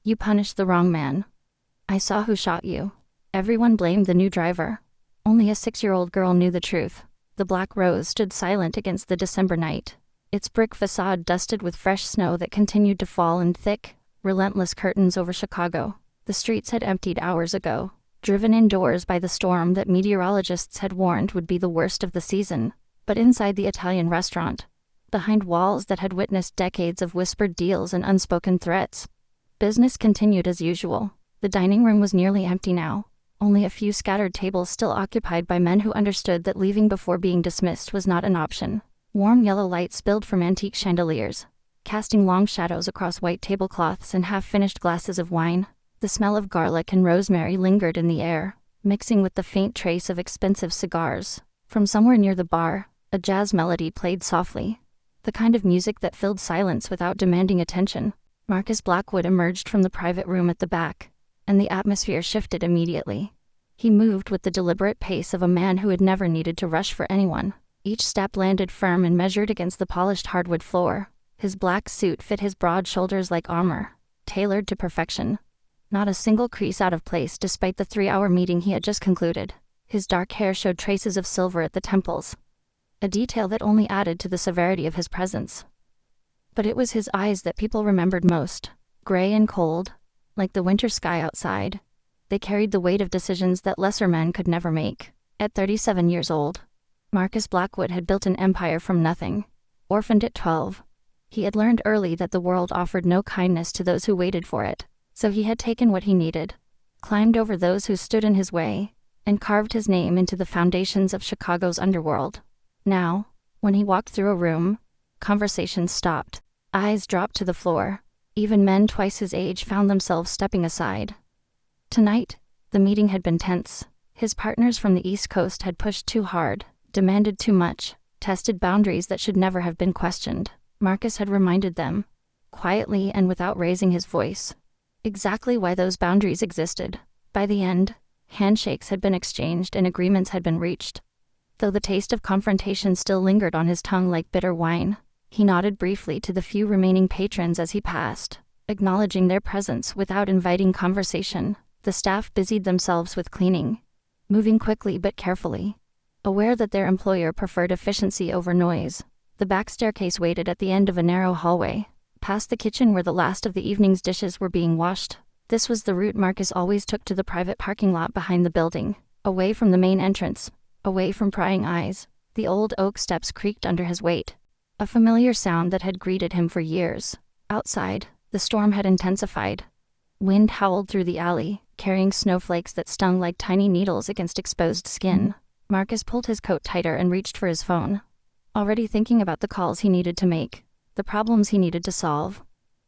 You punished the wrong man. I saw who shot you. Everyone blamed the new driver. Only a 6-year-old girl knew the truth. The Black Rose stood silent against the December night, its brick facade dusted with fresh snow that continued to fall in thick, relentless curtains over Chicago. The streets had emptied hours ago, driven indoors by the storm that meteorologists had warned would be the worst of the season. But inside the Italian restaurant, behind walls that had witnessed decades of whispered deals and unspoken threats, business continued as usual. The dining room was nearly empty now, only a few scattered tables still occupied by men who understood that leaving before being dismissed was not an option. Warm yellow light spilled from antique chandeliers, casting long shadows across white tablecloths and half-finished glasses of wine. The smell of garlic and rosemary lingered in the air, mixing with the faint trace of expensive cigars. From somewhere near the bar, a jazz melody played softly, the kind of music that filled silence without demanding attention. Marcus Blackwood emerged from the private room at the back, and the atmosphere shifted immediately. He moved with the deliberate pace of a man who had never needed to rush for anyone. Each step landed firm and measured against the polished hardwood floor. His black suit fit his broad shoulders like armor, tailored to perfection. Not a single crease out of place despite the 3-hour meeting he had just concluded. His dark hair showed traces of silver at the temples, a detail that only added to the severity of his presence. But it was his eyes that people remembered most. Gray and cold, like the winter sky outside, they carried the weight of decisions that lesser men could never make. At 37 years old, Marcus Blackwood had built an empire from nothing. Orphaned at 12, he had learned early that the world offered no kindness to those who waited for it. So he had taken what he needed, climbed over those who stood in his way, and carved his name into the foundations of Chicago's underworld. Now, when he walked through a room, conversations stopped. Eyes dropped to the floor. Even men twice his age found themselves stepping aside. Tonight, the meeting had been tense. His partners from the East Coast had pushed too hard, demanded too much, tested boundaries that should never have been questioned. Marcus had reminded them, quietly and without raising his voice, exactly why those boundaries existed. By the end, handshakes had been exchanged and agreements had been reached. Though the taste of confrontation still lingered on his tongue like bitter wine, he nodded briefly to the few remaining patrons as he passed, acknowledging their presence without inviting conversation. The staff busied themselves with cleaning, moving quickly but carefully, aware that their employer preferred efficiency over noise. The back staircase waited at the end of a narrow hallway, past the kitchen where the last of the evening's dishes were being washed. This was the route Marcus always took to the private parking lot behind the building, away from the main entrance, away from prying eyes. The old oak steps creaked under his weight, a familiar sound that had greeted him for years. Outside, the storm had intensified. Wind howled through the alley, carrying snowflakes that stung like tiny needles against exposed skin. Marcus pulled his coat tighter and reached for his phone, already thinking about the calls he needed to make, the problems he needed to solve.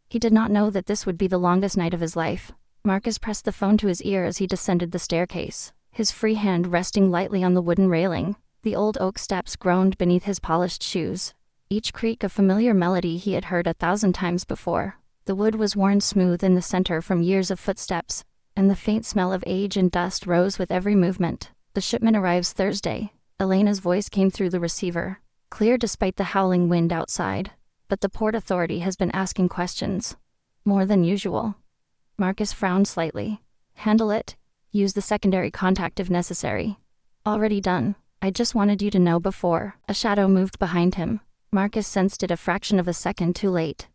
He did not know that this would be the longest night of his life. Marcus pressed the phone to his ear as he descended the staircase, his free hand resting lightly on the wooden railing. The old oak steps groaned beneath his polished shoes, each creak a familiar melody he had heard 1,000 times before. The wood was worn smooth in the center from years of footsteps, and the faint smell of age and dust rose with every movement. "The shipment arrives Thursday," Elena's voice came through the receiver, clear despite the howling wind outside. "But the Port Authority has been asking questions. More than usual." Marcus frowned slightly. "Handle it. Use the secondary contact if necessary." "Already done. I just wanted you to know before." A shadow moved behind him. Marcus sensed it a fraction of a second too late.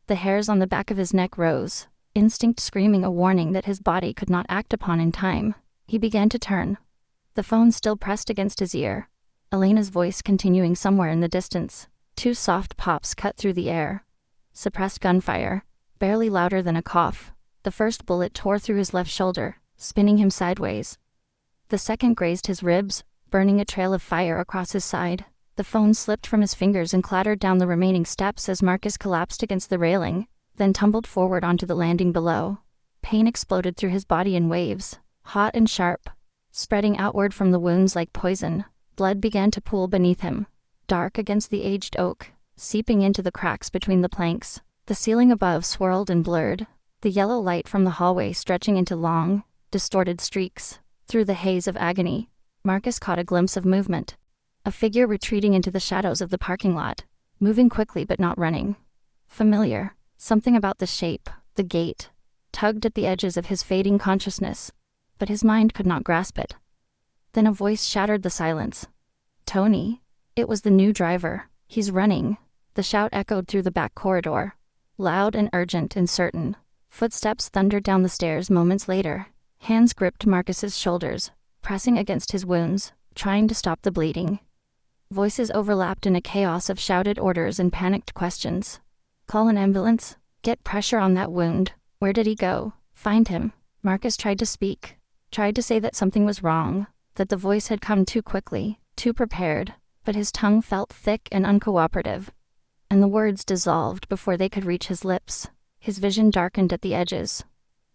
The hairs on the back of his neck rose, instinct screaming a warning that his body could not act upon in time. He began to turn, the phone still pressed against his ear, Elena's voice continuing somewhere in the distance. Two soft pops cut through the air. Suppressed gunfire, barely louder than a cough. The first bullet tore through his left shoulder, spinning him sideways. The second grazed his ribs, burning a trail of fire across his side. The phone slipped from his fingers and clattered down the remaining steps as Marcus collapsed against the railing, then tumbled forward onto the landing below. Pain exploded through his body in waves, hot and sharp, spreading outward from the wounds like poison. Blood began to pool beneath him, dark against the aged oak, seeping into the cracks between the planks. The ceiling above swirled and blurred, the yellow light from the hallway stretching into long, distorted streaks. Through the haze of agony, Marcus caught a glimpse of movement. A figure retreating into the shadows of the parking lot, moving quickly but not running. Familiar, something about the shape, the gait, tugged at the edges of his fading consciousness, but his mind could not grasp it. Then a voice shattered the silence. "Tony." It was the new driver. "He's running." The shout echoed through the back corridor, loud and urgent and certain. Footsteps thundered down the stairs moments later. Hands gripped Marcus's shoulders, pressing against his wounds, trying to stop the bleeding. Voices overlapped in a chaos of shouted orders and panicked questions. "Call an ambulance. Get pressure on that wound. Where did he go? Find him." Marcus tried to speak, tried to say that something was wrong, that the voice had come too quickly, too prepared, but his tongue felt thick and uncooperative, and the words dissolved before they could reach his lips. His vision darkened at the edges,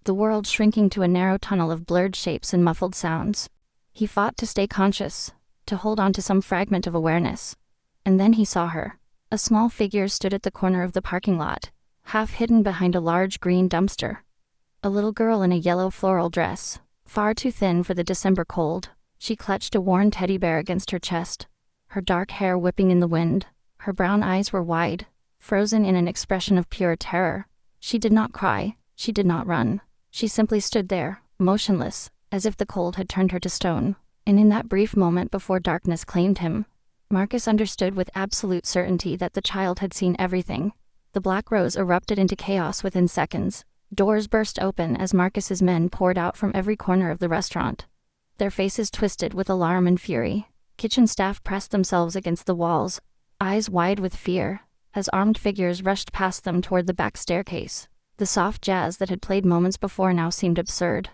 the world shrinking to a narrow tunnel of blurred shapes and muffled sounds. He fought to stay conscious, to hold on to some fragment of awareness. And then he saw her. A small figure stood at the corner of the parking lot, half hidden behind a large green dumpster. A little girl in a yellow floral dress, far too thin for the December cold. She clutched a worn teddy bear against her chest, her dark hair whipping in the wind. Her brown eyes were wide, frozen in an expression of pure terror. She did not cry, she did not run. She simply stood there, motionless, as if the cold had turned her to stone. And in that brief moment before darkness claimed him, Marcus understood with absolute certainty that the child had seen everything. The Black Rose erupted into chaos within seconds. Doors burst open as Marcus's men poured out from every corner of the restaurant, their faces twisted with alarm and fury. Kitchen staff pressed themselves against the walls, eyes wide with fear, as armed figures rushed past them toward the back staircase. The soft jazz that had played moments before now seemed absurd,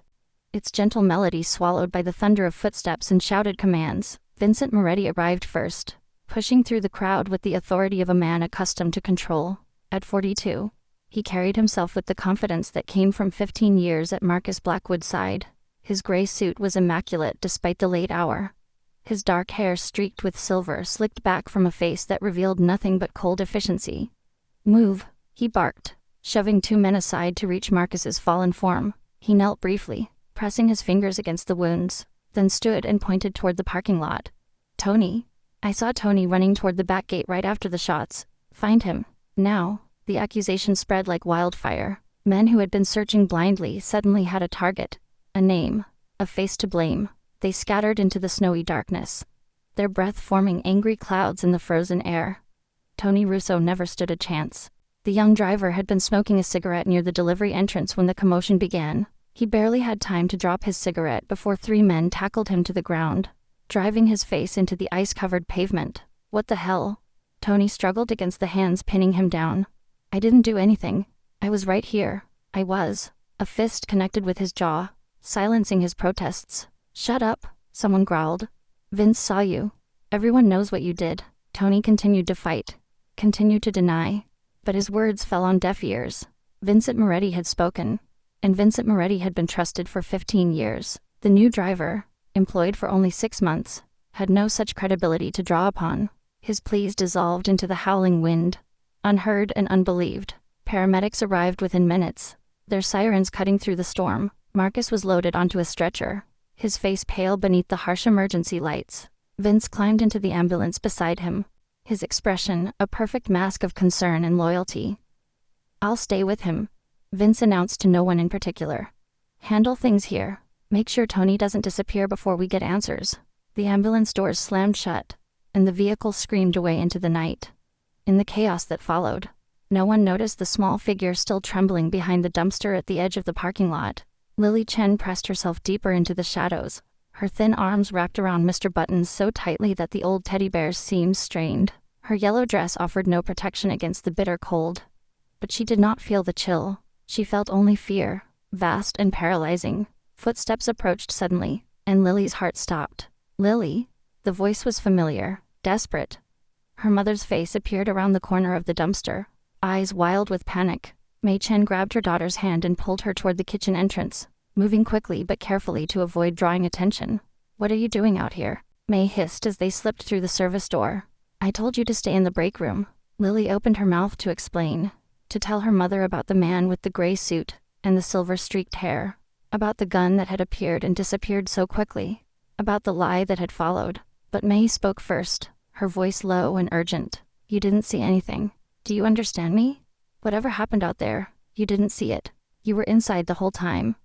its gentle melody swallowed by the thunder of footsteps and shouted commands. Vincent Moretti arrived first, pushing through the crowd with the authority of a man accustomed to control. At 42, he carried himself with the confidence that came from 15 years at Marcus Blackwood's side. His gray suit was immaculate despite the late hour, his dark hair streaked with silver slicked back from a face that revealed nothing but cold efficiency. "Move," he barked, shoving two men aside to reach Marcus's fallen form. He knelt briefly, pressing his fingers against the wounds, then stood and pointed toward the parking lot. "Tony." I saw Tony running toward the back gate right after the shots. "Find him. Now." The accusation spread like wildfire. Men who had been searching blindly suddenly had a target, a name, a face to blame. They scattered into the snowy darkness, their breath forming angry clouds in the frozen air. Tony Russo never stood a chance. The young driver had been smoking a cigarette near the delivery entrance when the commotion began. He barely had time to drop his cigarette before three men tackled him to the ground, driving his face into the ice-covered pavement. "What the hell?" Tony struggled against the hands pinning him down. "I didn't do anything. I was right here. I was." A fist connected with his jaw, silencing his protests. "Shut up," someone growled. "Vince saw you. Everyone knows what you did." Tony continued to fight, continued to deny, but his words fell on deaf ears. Vincent Moretti had spoken, and Vincent Moretti had been trusted for 15 years. The new driver, employed for only 6 months, had no such credibility to draw upon. His pleas dissolved into the howling wind, unheard and unbelieved. Paramedics arrived within minutes, their sirens cutting through the storm. Marcus was loaded onto a stretcher, his face pale beneath the harsh emergency lights. Vince climbed into the ambulance beside him, his expression a perfect mask of concern and loyalty. "I'll stay with him," Vince announced to no one in particular. "Handle things here. Make sure Tony doesn't disappear before we get answers." The ambulance doors slammed shut, and the vehicle screamed away into the night. In the chaos that followed, no one noticed the small figure still trembling behind the dumpster at the edge of the parking lot. Lily Chen pressed herself deeper into the shadows, her thin arms wrapped around Mr. Buttons so tightly that the old teddy bear's seams strained. Her yellow dress offered no protection against the bitter cold, but she did not feel the chill. She felt only fear, vast and paralyzing. Footsteps approached suddenly, and Lily's heart stopped. "Lily?" The voice was familiar, desperate. Her mother's face appeared around the corner of the dumpster, eyes wild with panic. Mei Chen grabbed her daughter's hand and pulled her toward the kitchen entrance, moving quickly but carefully to avoid drawing attention. "What are you doing out here?" Mei hissed as they slipped through the service door. "I told you to stay in the break room." Lily opened her mouth to explain, to tell her mother about the man with the gray suit and the silver-streaked hair, about the gun that had appeared and disappeared so quickly, about the lie that had followed. But Mei spoke first, her voice low and urgent. "You didn't see anything. Do you understand me? Whatever happened out there, you didn't see it. You were inside the whole time.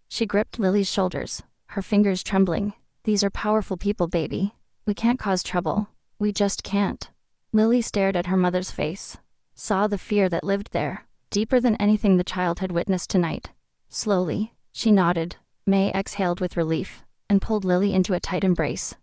She gripped Lily's shoulders, her fingers trembling. These are powerful people, baby. We can't cause trouble. We just can't. Lily stared at her mother's face, saw the fear that lived there, deeper than anything the child had witnessed tonight. Slowly, she nodded. May exhaled with relief, and pulled Lily into a tight embrace.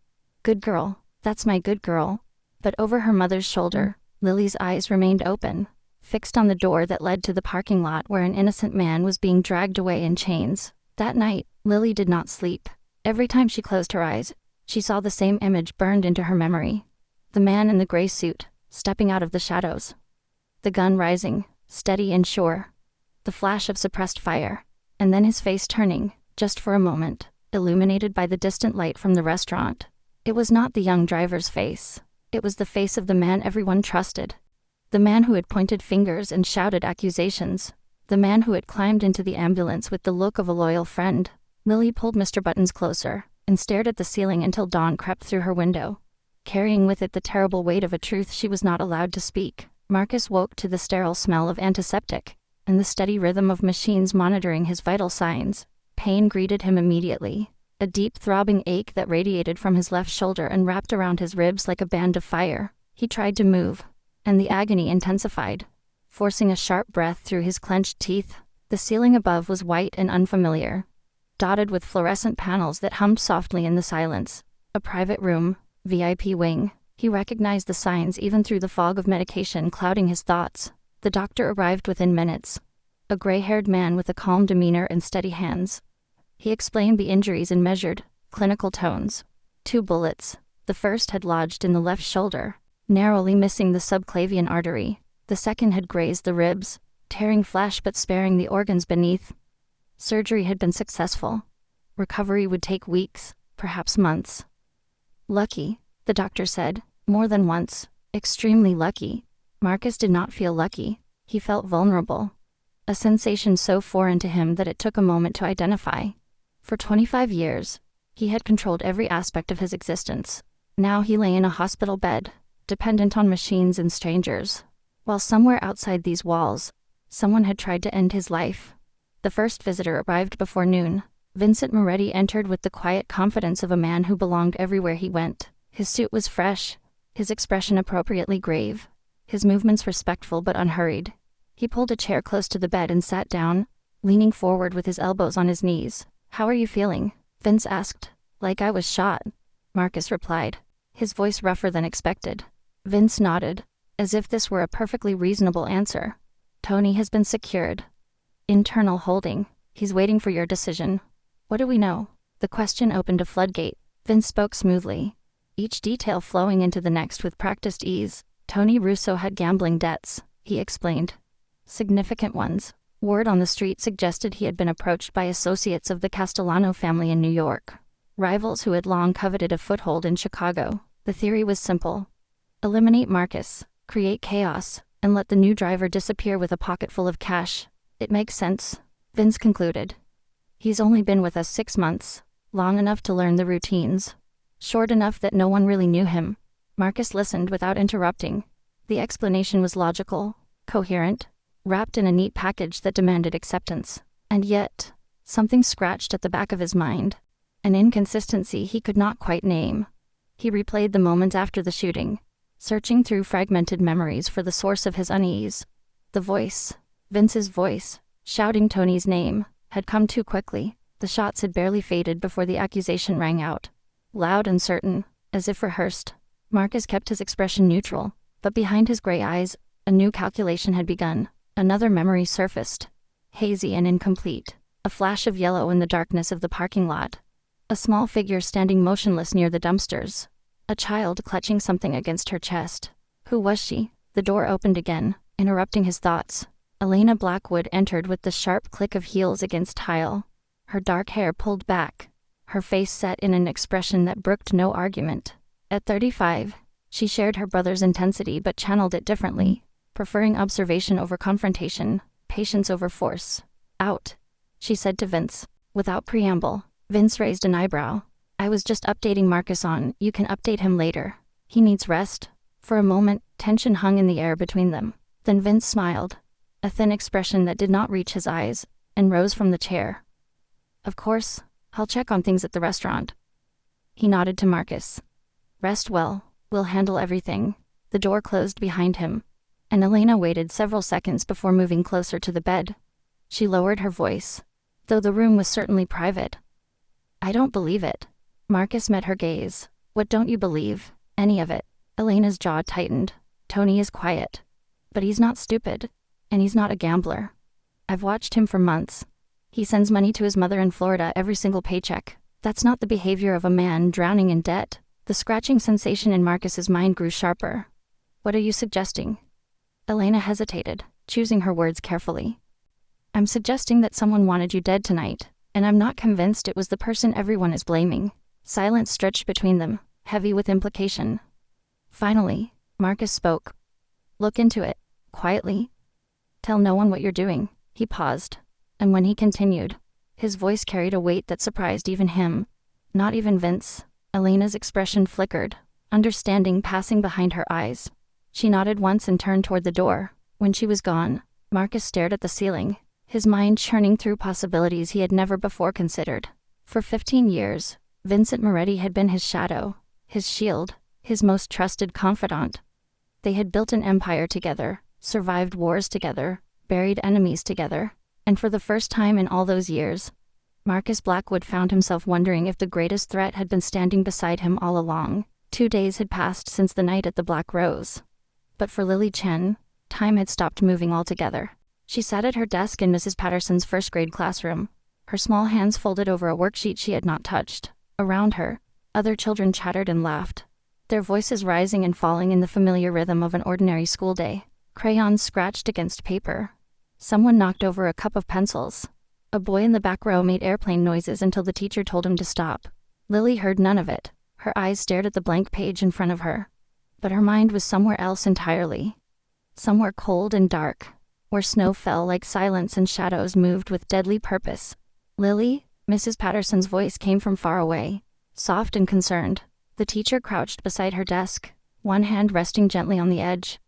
Good girl, that's my good girl. But over her mother's shoulder, Lily's eyes remained open, fixed on the door that led to the parking lot where an innocent man was being dragged away in chains. That night, Lily did not sleep. Every time she closed her eyes, she saw the same image burned into her memory. The man in the gray suit, stepping out of the shadows. The gun rising, steady and sure. The flash of suppressed fire, and then his face turning, just for a moment, illuminated by the distant light from the restaurant. It was not the young driver's face. It was the face of the man everyone trusted. The man who had pointed fingers and shouted accusations. The man who had climbed into the ambulance with the look of a loyal friend. Lily pulled Mr. Buttons closer, and stared at the ceiling until dawn crept through her window, carrying with it the terrible weight of a truth she was not allowed to speak. Marcus woke to the sterile smell of antiseptic, and the steady rhythm of machines monitoring his vital signs. Pain greeted him immediately, a deep throbbing ache that radiated from his left shoulder and wrapped around his ribs like a band of fire. He tried to move, and the agony intensified, forcing a sharp breath through his clenched teeth. The ceiling above was white and unfamiliar, dotted with fluorescent panels that hummed softly in the silence. A private room, VIP wing. He recognized the signs even through the fog of medication clouding his thoughts. The doctor arrived within minutes, a gray-haired man with a calm demeanor and steady hands. He explained the injuries in measured, clinical tones. 2 bullets. The first had lodged in the left shoulder, narrowly missing the subclavian artery. The second had grazed the ribs, tearing flesh but sparing the organs beneath. Surgery had been successful. Recovery would take weeks, perhaps months. Lucky, the doctor said, more than once. Extremely lucky. Marcus did not feel lucky. He felt vulnerable. A sensation so foreign to him that it took a moment to identify. For 25 years, he had controlled every aspect of his existence. Now he lay in a hospital bed, dependent on machines and strangers. While somewhere outside these walls, someone had tried to end his life. The first visitor arrived before noon. Vincent Moretti entered with the quiet confidence of a man who belonged everywhere he went. His suit was fresh, his expression appropriately grave, his movements respectful but unhurried. He pulled a chair close to the bed and sat down, leaning forward with his elbows on his knees. "How are you feeling?" Vince asked. "Like I was shot," Marcus replied, his voice rougher than expected. Vince nodded, as if this were a perfectly reasonable answer. "Tony has been secured. Internal holding. He's waiting for your decision." "What do we know?" The question opened a floodgate. Vince spoke smoothly, each detail flowing into the next with practiced ease. Tony Russo had gambling debts, he explained. Significant ones. Word on the street suggested he had been approached by associates of the Castellano family in New York, rivals who had long coveted a foothold in Chicago. The theory was simple. Eliminate Marcus, create chaos, and let the new driver disappear with a pocket full of cash. "It makes sense," Vince concluded. "He's only been with us 6 months, long enough to learn the routines, short enough that no one really knew him." Marcus listened without interrupting. The explanation was logical, coherent, wrapped in a neat package that demanded acceptance. And yet, something scratched at the back of his mind, an inconsistency he could not quite name. He replayed the moments after the shooting, searching through fragmented memories for the source of his unease. The voice, Vince's voice, shouting Tony's name, had come too quickly. The shots had barely faded before the accusation rang out. Loud and certain, as if rehearsed. Marcus kept his expression neutral, but behind his gray eyes, a new calculation had begun. Another memory surfaced, hazy and incomplete. A flash of yellow in the darkness of the parking lot. A small figure standing motionless near the dumpsters. A child clutching something against her chest. Who was she? The door opened again, interrupting his thoughts. Elena Blackwood entered with the sharp click of heels against tile, her dark hair pulled back, her face set in an expression that brooked no argument. At 35, she shared her brother's intensity but channeled it differently, preferring observation over confrontation, patience over force. "Out," she said to Vince, without preamble. Vince raised an eyebrow. "I was just updating Marcus on, you can update him later. He needs rest." For a moment, tension hung in the air between them. Then Vince smiled, a thin expression that did not reach his eyes, and rose from the chair. "Of course, I'll check on things at the restaurant." He nodded to Marcus. "Rest well, we'll handle everything." The door closed behind him, and Elena waited several seconds before moving closer to the bed. She lowered her voice, though the room was certainly private. "I don't believe it." Marcus met her gaze. "What don't you believe?" "Any of it." Elena's jaw tightened. "Tony is quiet. But he's not stupid. And he's not a gambler. I've watched him for months. He sends money to his mother in Florida every single paycheck. That's not the behavior of a man drowning in debt." The scratching sensation in Marcus's mind grew sharper. "What are you suggesting?" Elena hesitated, choosing her words carefully. "I'm suggesting that someone wanted you dead tonight, and I'm not convinced it was the person everyone is blaming." Silence stretched between them, heavy with implication. Finally, Marcus spoke. "Look into it, quietly. Tell no one what you're doing." He paused, and when he continued, his voice carried a weight that surprised even him. "Not even Vince." Elena's expression flickered, understanding passing behind her eyes. She nodded once and turned toward the door. When she was gone, Marcus stared at the ceiling, his mind churning through possibilities he had never before considered. For 15 years, Vincent Moretti had been his shadow, his shield, his most trusted confidant. They had built an empire together, survived wars together, buried enemies together, and for the first time in all those years, Marcus Blackwood found himself wondering if the greatest threat had been standing beside him all along. 2 days had passed since the night at the Black Rose. But for Lily Chen, time had stopped moving altogether. She sat at her desk in Mrs. Patterson's first-grade classroom, her small hands folded over a worksheet she had not touched. Around her, other children chattered and laughed, their voices rising and falling in the familiar rhythm of an ordinary school day. Crayons scratched against paper. Someone knocked over a cup of pencils. A boy in the back row made airplane noises until the teacher told him to stop. Lily heard none of it. Her eyes stared at the blank page in front of her. But her mind was somewhere else entirely. Somewhere cold and dark, where snow fell like silence and shadows moved with deadly purpose. "Lily?" Mrs. Patterson's voice came from far away, soft and concerned. The teacher crouched beside her desk, one hand resting gently on the edge.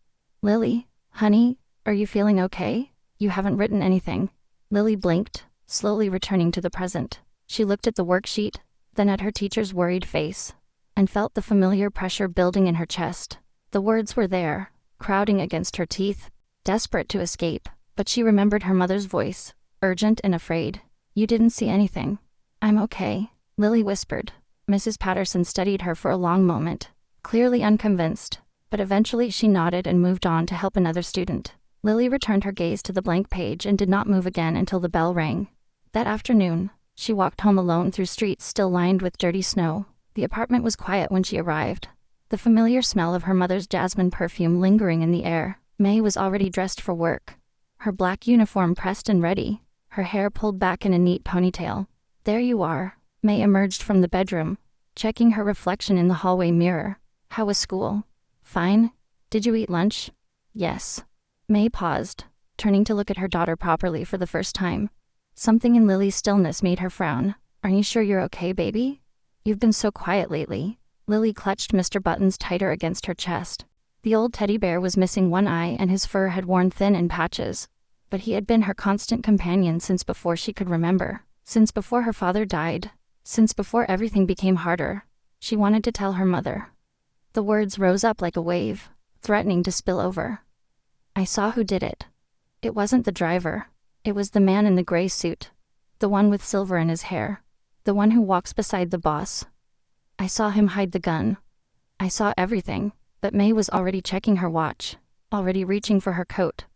"Lily, honey, are you feeling okay? You haven't written anything." Lily blinked, slowly returning to the present. She looked at the worksheet, then at her teacher's worried face, and felt the familiar pressure building in her chest. The words were there, crowding against her teeth, desperate to escape, but she remembered her mother's voice, urgent and afraid. "You didn't see anything." "I'm okay," Lily whispered. Mrs. Patterson studied her for a long moment, clearly unconvinced, but eventually she nodded and moved on to help another student. Lily returned her gaze to the blank page and did not move again until the bell rang. That afternoon, she walked home alone through streets still lined with dirty snow. The apartment was quiet when she arrived, the familiar smell of her mother's jasmine perfume lingering in the air. May was already dressed for work, her black uniform pressed and ready, her hair pulled back in a neat ponytail. "There you are." May emerged from the bedroom, checking her reflection in the hallway mirror. "How was school?" "Fine. Did you eat lunch?" "Yes." May paused, turning to look at her daughter properly for the first time. Something in Lily's stillness made her frown. "Are you sure you're okay, baby? You've been so quiet lately." Lily clutched Mr. Buttons tighter against her chest. The old teddy bear was missing one eye and his fur had worn thin in patches, but he had been her constant companion since before she could remember, since before her father died, since before everything became harder. She wanted to tell her mother. The words rose up like a wave, threatening to spill over. "I saw who did it. It wasn't the driver. It was the man in the gray suit. The one with silver in his hair. The one who walks beside the boss. I saw him hide the gun. I saw everything." But May was already checking her watch, already reaching for her coat,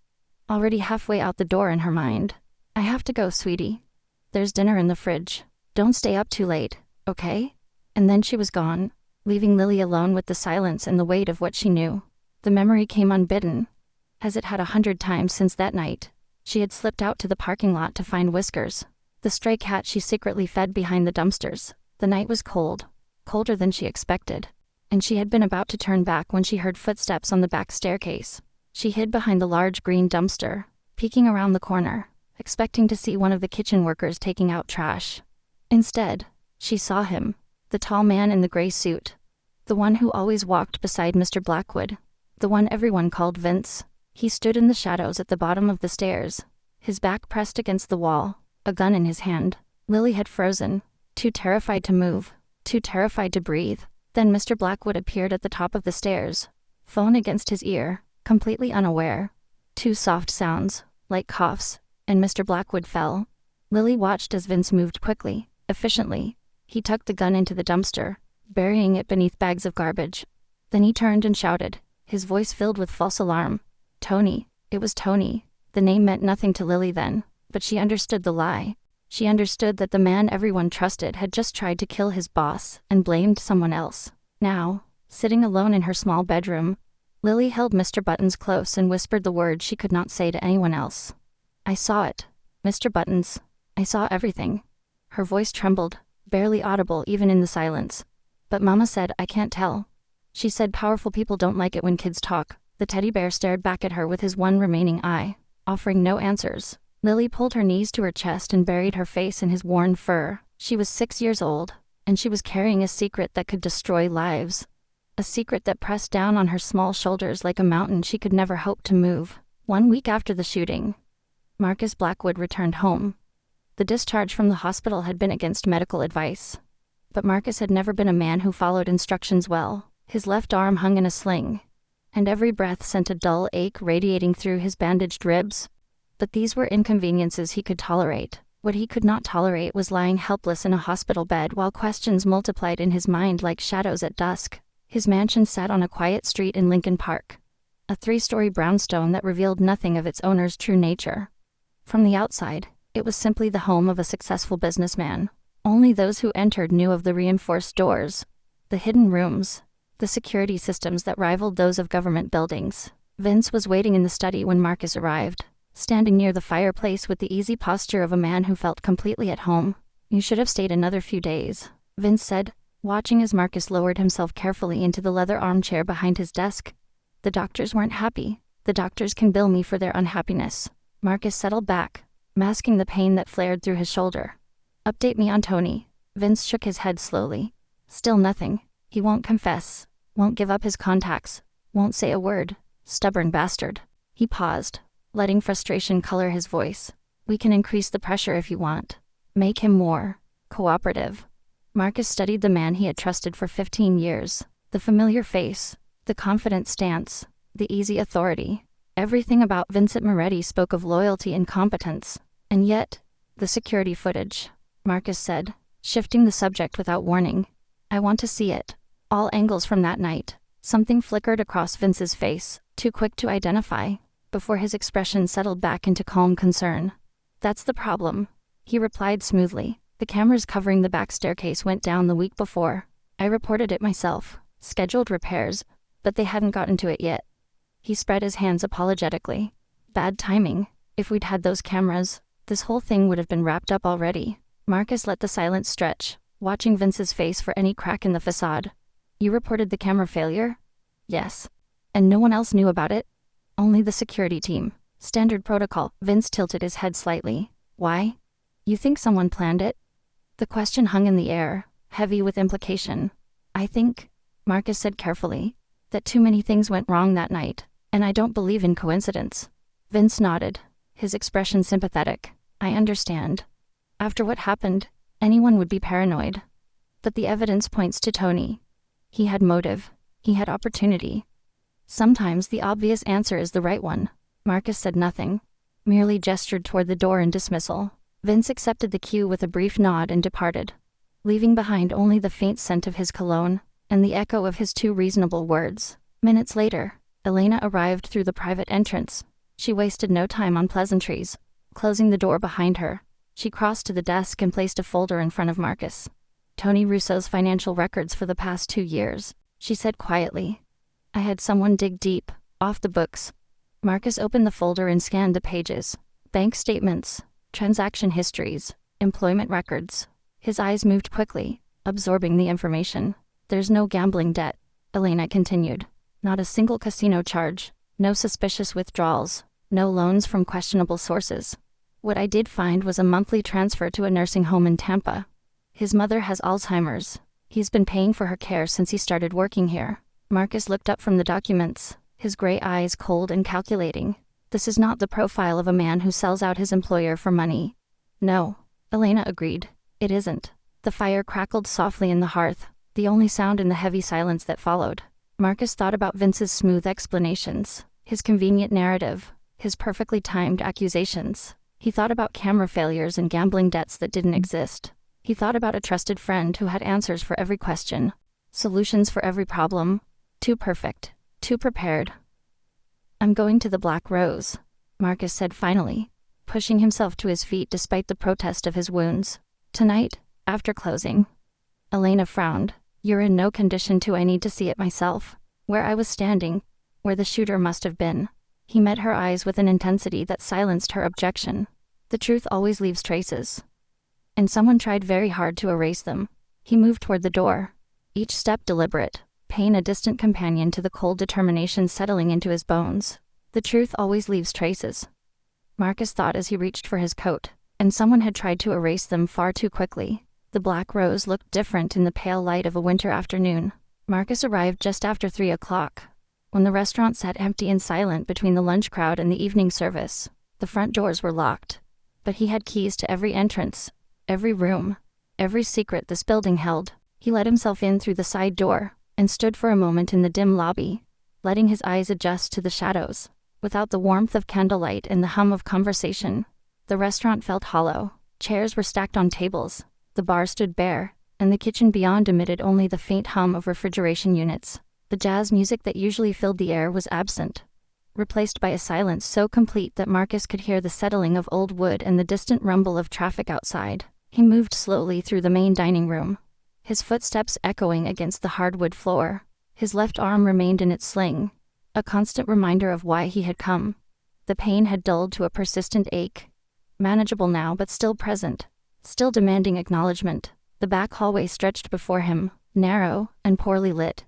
already halfway out the door in her mind. "I have to go, sweetie. There's dinner in the fridge. Don't stay up too late, okay?" And then she was gone, leaving Lily alone with the silence and the weight of what she knew. The memory came unbidden, as it had 100 times since that night. She had slipped out to the parking lot to find Whiskers, the stray cat she secretly fed behind the dumpsters. The night was cold, colder than she expected, and she had been about to turn back when she heard footsteps on the back staircase. She hid behind the large green dumpster, peeking around the corner, expecting to see one of the kitchen workers taking out trash. Instead, she saw him, the tall man in the gray suit, the one who always walked beside Mr. Blackwood, the one everyone called Vince. He stood in the shadows at the bottom of the stairs, his back pressed against the wall, a gun in his hand. Lily had frozen, too terrified to move, too terrified to breathe. Then Mr. Blackwood appeared at the top of the stairs, phone against his ear, completely unaware. Two soft sounds, like coughs, and Mr. Blackwood fell. Lily watched as Vince moved quickly, efficiently. He tucked the gun into the dumpster, burying it beneath bags of garbage. Then he turned and shouted, his voice filled with false alarm. Tony. It was Tony. The name meant nothing to Lily then, but she understood the lie. She understood that the man everyone trusted had just tried to kill his boss and blamed someone else. Now, sitting alone in her small bedroom, Lily held Mr. Buttons close and whispered the words she could not say to anyone else. I saw it. Mr. Buttons. I saw everything. Her voice trembled, barely audible even in the silence. But Mama said I can't tell. She said powerful people don't like it when kids talk. The teddy bear stared back at her with his one remaining eye, offering no answers. Lily pulled her knees to her chest and buried her face in his worn fur. She was 6 years old, and she was carrying a secret that could destroy lives. A secret that pressed down on her small shoulders like a mountain she could never hope to move. 1 week after the shooting, Marcus Blackwood returned home. The discharge from the hospital had been against medical advice. But Marcus had never been a man who followed instructions well. His left arm hung in a sling, and every breath sent a dull ache radiating through his bandaged ribs. But these were inconveniences he could tolerate. What he could not tolerate was lying helpless in a hospital bed while questions multiplied in his mind like shadows at dusk. His mansion sat on a quiet street in Lincoln Park, a 3-story brownstone that revealed nothing of its owner's true nature. From the outside, it was simply the home of a successful businessman. Only those who entered knew of the reinforced doors, the hidden rooms, the security systems that rivaled those of government buildings. Vince was waiting in the study when Marcus arrived, standing near the fireplace with the easy posture of a man who felt completely at home. You should have stayed another few days, Vince said, watching as Marcus lowered himself carefully into the leather armchair behind his desk. The doctors weren't happy. The doctors can bill me for their unhappiness. Marcus settled back, masking the pain that flared through his shoulder. Update me on Tony. Vince shook his head slowly. Still nothing. He won't confess, won't give up his contacts, won't say a word. Stubborn bastard. He paused, letting frustration color his voice. We can increase the pressure if you want. Make him more cooperative. Marcus studied the man he had trusted for 15 years. The familiar face, the confident stance, the easy authority. Everything about Vincent Moretti spoke of loyalty and competence. And yet, the security footage, Marcus said, shifting the subject without warning. I want to see it. All angles from that night. Something flickered across Vince's face, too quick to identify, before his expression settled back into calm concern. That's the problem, he replied smoothly. The cameras covering the back staircase went down the week before. I reported it myself, scheduled repairs, but they hadn't gotten to it yet. He spread his hands apologetically. Bad timing. If we'd had those cameras, this whole thing would have been wrapped up already. Marcus let the silence stretch, watching Vince's face for any crack in the facade. You reported the camera failure? Yes. And no one else knew about it? Only the security team. Standard protocol. Vince tilted his head slightly. Why? You think someone planned it? The question hung in the air, heavy with implication. I think, Marcus said carefully, that too many things went wrong that night, and I don't believe in coincidence. Vince nodded, his expression sympathetic. I understand. After what happened, anyone would be paranoid. But the evidence points to Tony. He had motive. He had opportunity. Sometimes the obvious answer is the right one. Marcus said nothing, merely gestured toward the door in dismissal. Vince accepted the cue with a brief nod and departed, leaving behind only the faint scent of his cologne and the echo of his too reasonable words. Minutes later, Elena arrived through the private entrance. She wasted no time on pleasantries. Closing the door behind her, she crossed to the desk and placed a folder in front of Marcus. Tony Russo's financial records for the past 2 years, she said quietly. I had someone dig deep, off the books. Marcus opened the folder and scanned the pages. Bank statements, transaction histories, employment records. His eyes moved quickly, absorbing the information. There's no gambling debt, Elena continued. Not a single casino charge, no suspicious withdrawals, no loans from questionable sources. What I did find was a monthly transfer to a nursing home in Tampa. His mother has Alzheimer's. He's been paying for her care since he started working here. Marcus looked up from the documents, his gray eyes cold and calculating. This is not the profile of a man who sells out his employer for money. No, Elena agreed. It isn't. The fire crackled softly in the hearth, the only sound in the heavy silence that followed. Marcus thought about Vince's smooth explanations, his convenient narrative, his perfectly timed accusations. He thought about camera failures and gambling debts that didn't exist. He thought about a trusted friend who had answers for every question, solutions for every problem. Too perfect, too prepared. "I'm going to the Black Rose," Marcus said finally, pushing himself to his feet despite the protest of his wounds. "Tonight, after closing." Elena frowned. "You're in no condition to. I need to see it myself." Where I was standing, where the shooter must have been. He met her eyes with an intensity that silenced her objection. The truth always leaves traces, and someone tried very hard to erase them. He moved toward the door, each step deliberate, pain a distant companion to the cold determination settling into his bones. The truth always leaves traces, Marcus thought as he reached for his coat, and someone had tried to erase them far too quickly. The Black Rose looked different in the pale light of a winter afternoon. Marcus arrived just after 3 o'clock, when the restaurant sat empty and silent between the lunch crowd and the evening service. The front doors were locked, but he had keys to every entrance, every room, every secret this building held. He let himself in through the side door, and stood for a moment in the dim lobby, letting his eyes adjust to the shadows. Without the warmth of candlelight and the hum of conversation, the restaurant felt hollow. Chairs were stacked on tables, the bar stood bare, and the kitchen beyond emitted only the faint hum of refrigeration units. The jazz music that usually filled the air was absent, replaced by a silence so complete that Marcus could hear the settling of old wood and the distant rumble of traffic outside. He moved slowly through the main dining room, his footsteps echoing against the hardwood floor. His left arm remained in its sling, a constant reminder of why he had come. The pain had dulled to a persistent ache, manageable now but still present, still demanding acknowledgement. The back hallway stretched before him, narrow and poorly lit.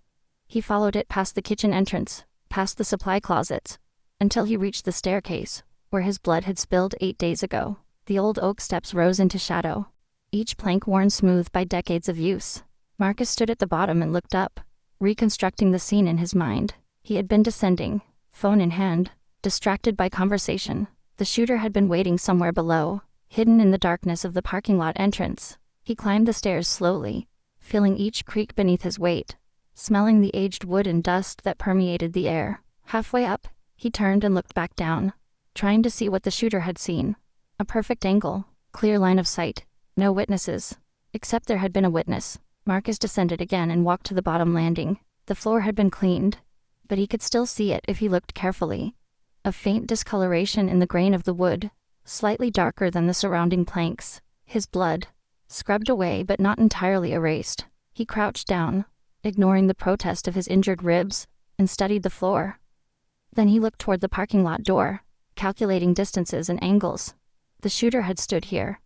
He followed it past the kitchen entrance, past the supply closets, until he reached the staircase, where his blood had spilled 8 days ago. The old oak steps rose into shadow, each plank worn smooth by decades of use. Marcus stood at the bottom and looked up, reconstructing the scene in his mind. He had been descending, phone in hand, distracted by conversation. The shooter had been waiting somewhere below, hidden in the darkness of the parking lot entrance. He climbed the stairs slowly, feeling each creak beneath his weight, smelling the aged wood and dust that permeated the air. Halfway up, he turned and looked back down, trying to see what the shooter had seen. A perfect angle, clear line of sight, no witnesses. Except there had been a witness. Marcus descended again and walked to the bottom landing. The floor had been cleaned, but he could still see it if he looked carefully. A faint discoloration in the grain of the wood, slightly darker than the surrounding planks. His blood, scrubbed away but not entirely erased. He crouched down, ignoring the protest of his injured ribs, and studied the floor. Then he looked toward the parking lot door, calculating distances and angles. The shooter had stood here.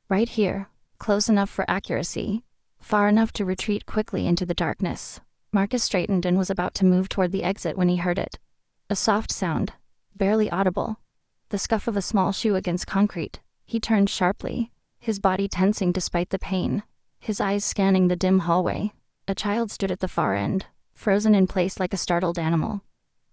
Right here, close enough for accuracy, far enough to retreat quickly into the darkness. Marcus straightened and was about to move toward the exit when he heard it. A soft sound, barely audible. The scuff of a small shoe against concrete. He turned sharply, his body tensing despite the pain, his eyes scanning the dim hallway. A child stood at the far end, frozen in place like a startled animal.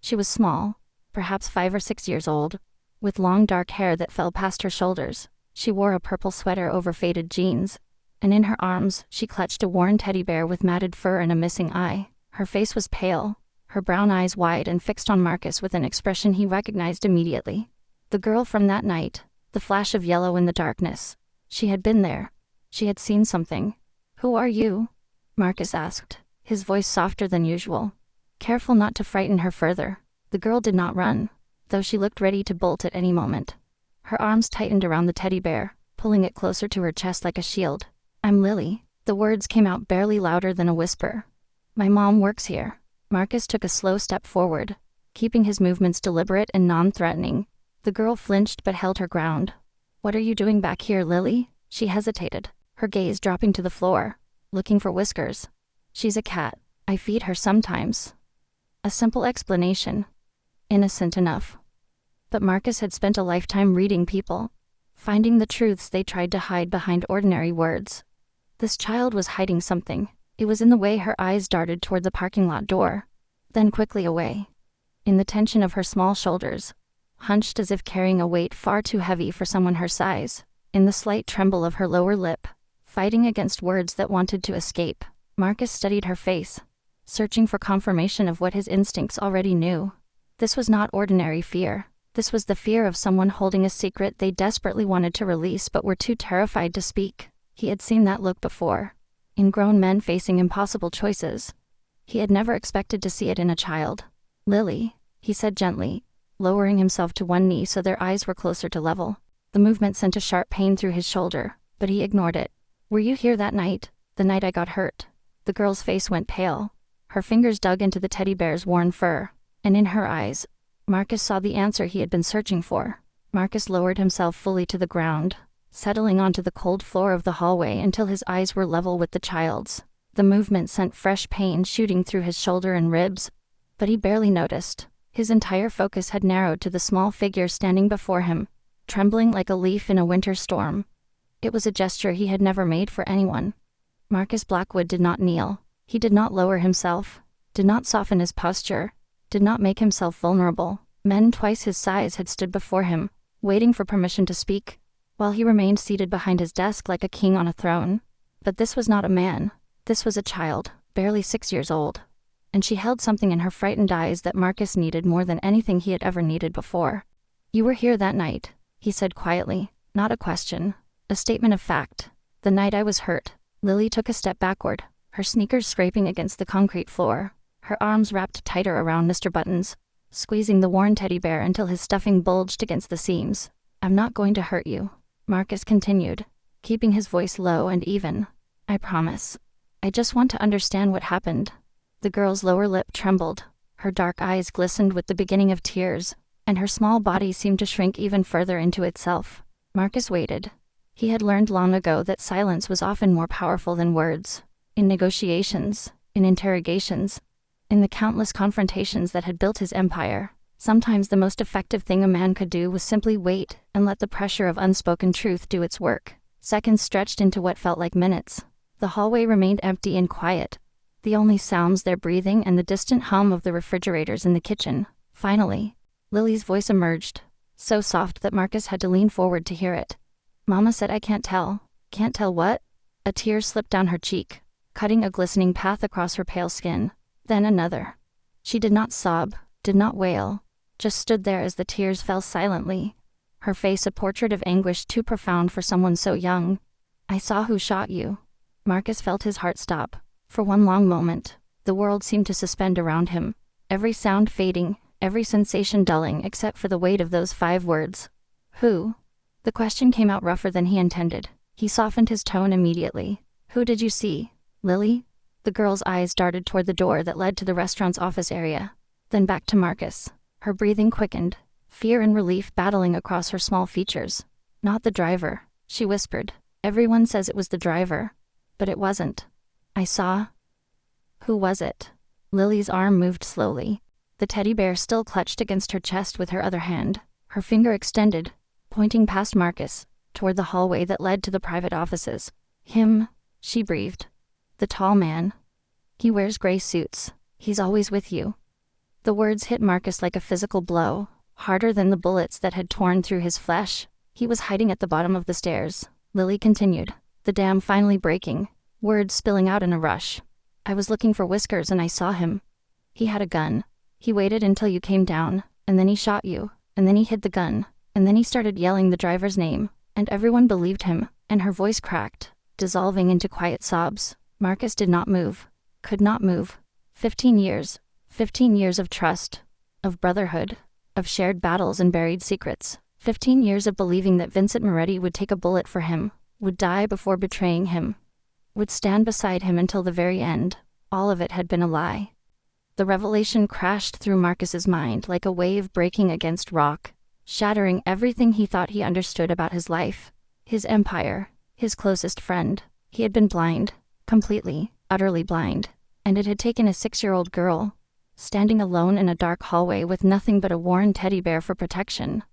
She was small, perhaps 5 or 6 years old, with long dark hair that fell past her shoulders. She wore a purple sweater over faded jeans, and in her arms she clutched a worn teddy bear with matted fur and a missing eye. Her face was pale, her brown eyes wide and fixed on Marcus with an expression he recognized immediately. The girl from that night, the flash of yellow in the darkness. She had been there. She had seen something. "Who are you?" Marcus asked, his voice softer than usual, careful not to frighten her further. The girl did not run, though she looked ready to bolt at any moment. Her arms tightened around the teddy bear, pulling it closer to her chest like a shield. "I'm Lily." The words came out barely louder than a whisper. "My mom works here." Marcus took a slow step forward, keeping his movements deliberate and non-threatening. The girl flinched but held her ground. "What are you doing back here, Lily?" She hesitated, her gaze dropping to the floor. "Looking for Whiskers. She's a cat. I feed her sometimes." A simple explanation. Innocent enough. But Marcus had spent a lifetime reading people, finding the truths they tried to hide behind ordinary words. This child was hiding something. It was in the way her eyes darted toward the parking lot door, then quickly away. In the tension of her small shoulders, hunched as if carrying a weight far too heavy for someone her size. In the slight tremble of her lower lip, fighting against words that wanted to escape, Marcus studied her face, searching for confirmation of what his instincts already knew. This was not ordinary fear. This was the fear of someone holding a secret they desperately wanted to release but were too terrified to speak. He had seen that look before, in grown men facing impossible choices. He had never expected to see it in a child. "Lily," he said gently, lowering himself to one knee so their eyes were closer to level. The movement sent a sharp pain through his shoulder, but he ignored it. "Were you here that night, the night I got hurt?" The girl's face went pale. Her fingers dug into the teddy bear's worn fur, and in her eyes, Marcus saw the answer he had been searching for. Marcus lowered himself fully to the ground, settling onto the cold floor of the hallway until his eyes were level with the child's. The movement sent fresh pain shooting through his shoulder and ribs, but he barely noticed. His entire focus had narrowed to the small figure standing before him, trembling like a leaf in a winter storm. It was a gesture he had never made for anyone. Marcus Blackwood did not kneel. He did not lower himself, did not soften his posture, did not make himself vulnerable. Men twice his size had stood before him, waiting for permission to speak, while he remained seated behind his desk like a king on a throne. But this was not a man. This was a child, barely 6 years old. And she held something in her frightened eyes that Marcus needed more than anything he had ever needed before. "You were here that night," he said quietly, not a question, a statement of fact. "The night I was hurt." Lily took a step backward, her sneakers scraping against the concrete floor, her arms wrapped tighter around Mr. Button's, squeezing the worn teddy bear until his stuffing bulged against the seams. "I'm not going to hurt you," Marcus continued, keeping his voice low and even. "I promise. I just want to understand what happened." The girl's lower lip trembled, her dark eyes glistened with the beginning of tears, and her small body seemed to shrink even further into itself. Marcus waited. He had learned long ago that silence was often more powerful than words. In negotiations, in interrogations, in the countless confrontations that had built his empire, sometimes the most effective thing a man could do was simply wait and let the pressure of unspoken truth do its work. Seconds stretched into what felt like minutes. The hallway remained empty and quiet, the only sounds their breathing and the distant hum of the refrigerators in the kitchen. Finally, Lily's voice emerged, so soft that Marcus had to lean forward to hear it. "Mama said I can't tell." "Can't tell what?" A tear slipped down her cheek, cutting a glistening path across her pale skin. Then another. She did not sob, did not wail, just stood there as the tears fell silently, her face a portrait of anguish too profound for someone so young. "I saw who shot you." Marcus felt his heart stop. For one long moment, the world seemed to suspend around him, every sound fading, every sensation dulling except for the weight of those 5 words. "Who?" The question came out rougher than he intended. He softened his tone immediately. "Who did you see? Lily?" The girl's eyes darted toward the door that led to the restaurant's office area, then back to Marcus. Her breathing quickened, fear and relief battling across her small features. "Not the driver," she whispered. "Everyone says it was the driver, but it wasn't. I saw." "Who was it?" Lily's arm moved slowly, the teddy bear still clutched against her chest with her other hand, her finger extended, pointing past Marcus, toward the hallway that led to the private offices. "Him," she breathed. "The tall man. He wears gray suits. He's always with you." The words hit Marcus like a physical blow, harder than the bullets that had torn through his flesh. "He was hiding at the bottom of the stairs," Lily continued, the dam finally breaking, words spilling out in a rush. "I was looking for Whiskers and I saw him. He had a gun. He waited until you came down, and then he shot you, and then he hid the gun, and then he started yelling the driver's name, and everyone believed him," and her voice cracked, dissolving into quiet sobs. Marcus did not move, could not move. 15 years. 15 years of trust, of brotherhood, of shared battles and buried secrets. 15 years of believing that Vincent Moretti would take a bullet for him, would die before betraying him, would stand beside him until the very end. All of it had been a lie. The revelation crashed through Marcus's mind like a wave breaking against rock, shattering everything he thought he understood about his life, his empire, his closest friend. He had been blind, completely, utterly blind, and it had taken a 6-year-old girl, standing alone in a dark hallway with nothing but a worn teddy bear for protection,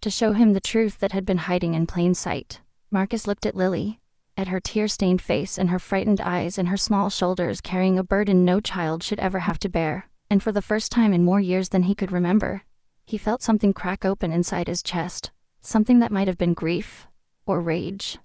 to show him the truth that had been hiding in plain sight. Marcus looked at Lily, at her tear-stained face and her frightened eyes and her small shoulders carrying a burden no child should ever have to bear, and for the first time in more years than he could remember, he felt something crack open inside his chest, something that might have been grief, or rage.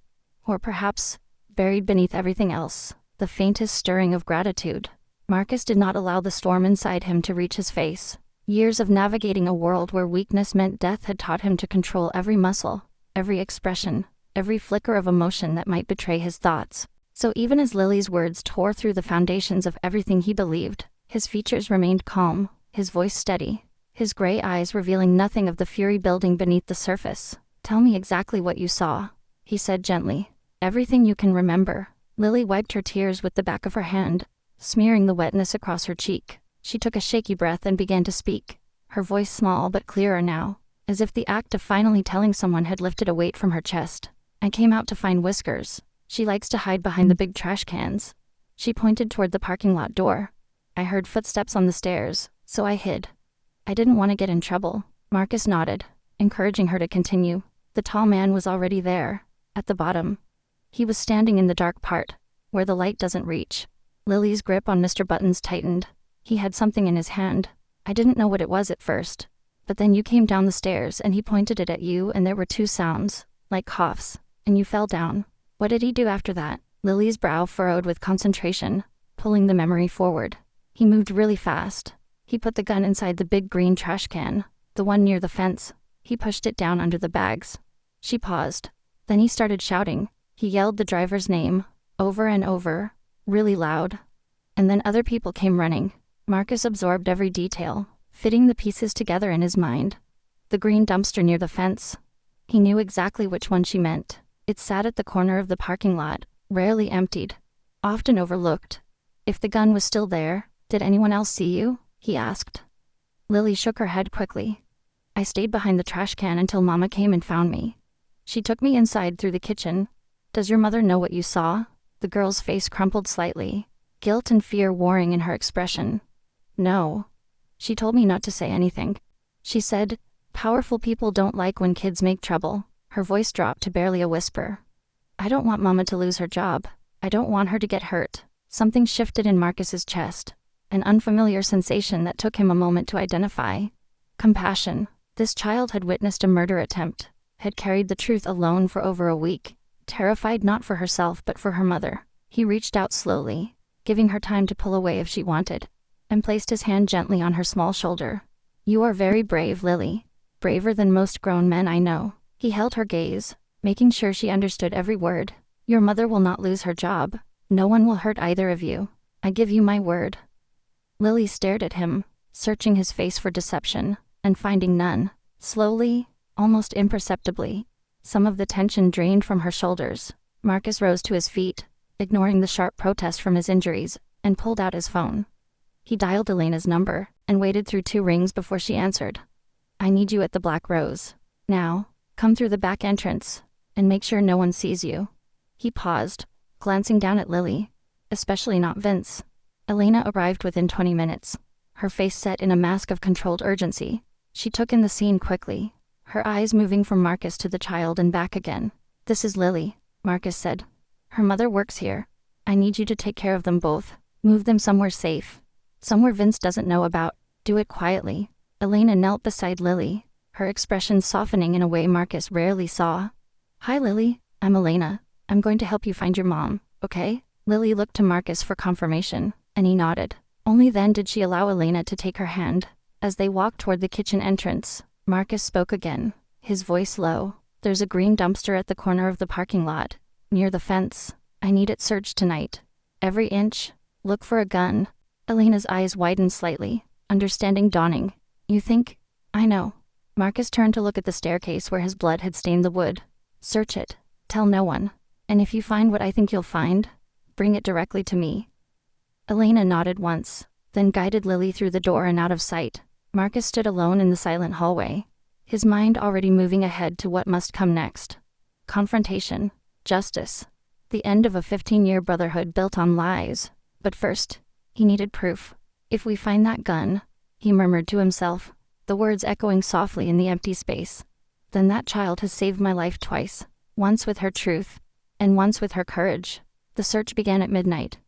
Or perhaps, buried beneath everything else, the faintest stirring of gratitude. Marcus did not allow the storm inside him to reach his face. Years of navigating a world where weakness meant death had taught him to control every muscle, every expression, every flicker of emotion that might betray his thoughts. So even as Lily's words tore through the foundations of everything he believed, his features remained calm, his voice steady, his gray eyes revealing nothing of the fury building beneath the surface. "Tell me exactly what you saw," he said gently. "Everything you can remember." Lily wiped her tears with the back of her hand, smearing the wetness across her cheek. She took a shaky breath and began to speak, her voice small but clearer now, as if the act of finally telling someone had lifted a weight from her chest. "I came out to find Whiskers. She likes to hide behind the big trash cans." She pointed toward the parking lot door. "I heard footsteps on the stairs, so I hid. I didn't want to get in trouble." Marcus nodded, encouraging her to continue. The tall man was already there, at the bottom. He was standing in the dark part, where the light doesn't reach. Lily's grip on Mr. Buttons tightened. He had something in his hand. "I didn't know what it was at first. But then you came down the stairs and he pointed it at you and there were two sounds, like coughs, and you fell down." "What did he do after that?" Lily's brow furrowed with concentration, pulling the memory forward. "He moved really fast. He put the gun inside the big green trash can, the one near the fence. He pushed it down under the bags." She paused. "Then he started shouting. He yelled the driver's name, over and over, really loud. And then other people came running." Marcus absorbed every detail, fitting the pieces together in his mind. The green dumpster near the fence. He knew exactly which one she meant. It sat at the corner of the parking lot, rarely emptied, often overlooked. "If the gun was still there, did anyone else see you?" he asked. Lily shook her head quickly. "I stayed behind the trash can until Mama came and found me. She took me inside through the kitchen." "Does your mother know what you saw?" The girl's face crumpled slightly, guilt and fear warring in her expression. "No. She told me not to say anything. She said, powerful people don't like when kids make trouble." Her voice dropped to barely a whisper. "I don't want Mama to lose her job. I don't want her to get hurt." Something shifted in Marcus's chest, an unfamiliar sensation that took him a moment to identify. Compassion. This child had witnessed a murder attempt, had carried the truth alone for over a week, terrified not for herself but for her mother. He reached out slowly, giving her time to pull away if she wanted, and placed his hand gently on her small shoulder. "You are very brave, Lily. Braver than most grown men I know." He held her gaze, making sure she understood every word. "Your mother will not lose her job. No one will hurt either of you. I give you my word." Lily stared at him, searching his face for deception, and finding none. Slowly, almost imperceptibly, some of the tension drained from her shoulders. Marcus rose to his feet, ignoring the sharp protest from his injuries, and pulled out his phone. He dialed Elena's number, and waited through 2 rings before she answered. "I need you at the Black Rose. Now, come through the back entrance, and make sure no one sees you." He paused, glancing down at Lily, especially not Vince. Elena arrived within 20 minutes, her face set in a mask of controlled urgency. She took in the scene quickly, her eyes moving from Marcus to the child and back again. "This is Lily," Marcus said. "Her mother works here. I need you to take care of them both. Move them somewhere safe. Somewhere Vince doesn't know about. Do it quietly." Elena knelt beside Lily, her expression softening in a way Marcus rarely saw. "Hi Lily, I'm Elena. I'm going to help you find your mom, okay?" Lily looked to Marcus for confirmation, and he nodded. Only then did she allow Elena to take her hand. As they walked toward the kitchen entrance, Marcus spoke again, his voice low. "There's a green dumpster at the corner of the parking lot, near the fence. I need it searched tonight. Every inch. Look for a gun." Elena's eyes widened slightly, understanding dawning. "You think?" "I know." Marcus turned to look at the staircase where his blood had stained the wood. "Search it. Tell no one. And if you find what I think you'll find, bring it directly to me." Elena nodded once, then guided Lily through the door and out of sight. Marcus stood alone in the silent hallway, his mind already moving ahead to what must come next. Confrontation. Justice. The end of a 15-year brotherhood built on lies. But first, he needed proof. "If we find that gun," he murmured to himself, the words echoing softly in the empty space, "then that child has saved my life twice, once with her truth, and once with her courage." The search began at midnight,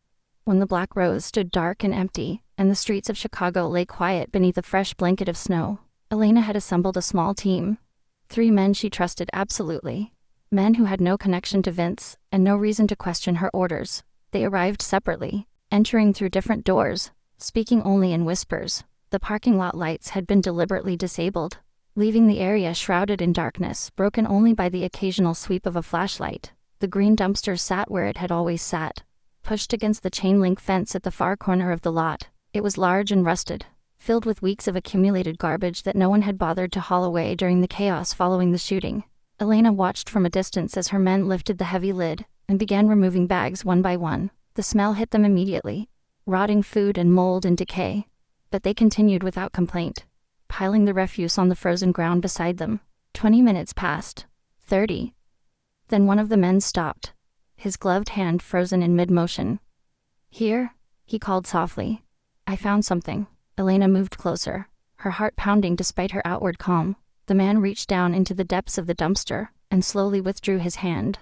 when the Black Rose stood dark and empty, and the streets of Chicago lay quiet beneath a fresh blanket of snow. Elena had assembled a small team, 3 men she trusted absolutely, Men who had no connection to Vince, and no reason to question her orders. They arrived separately, entering through different doors, speaking only in whispers. The parking lot lights had been deliberately disabled, leaving the area shrouded in darkness, broken only by the occasional sweep of a flashlight. The green dumpster sat where it had always sat, pushed against the chain-link fence at the far corner of the lot. It was large and rusted, filled with weeks of accumulated garbage that no one had bothered to haul away during the chaos following the shooting. Elena watched from a distance as her men lifted the heavy lid and began removing bags one by one. The smell hit them immediately, rotting food and mold and decay. But they continued without complaint, piling the refuse on the frozen ground beside them. 20 minutes passed. 30. Then one of the men stopped, his gloved hand frozen in mid-motion. "Here," he called softly. "I found something." Elena moved closer, her heart pounding despite her outward calm. The man reached down into the depths of the dumpster and slowly withdrew his hand.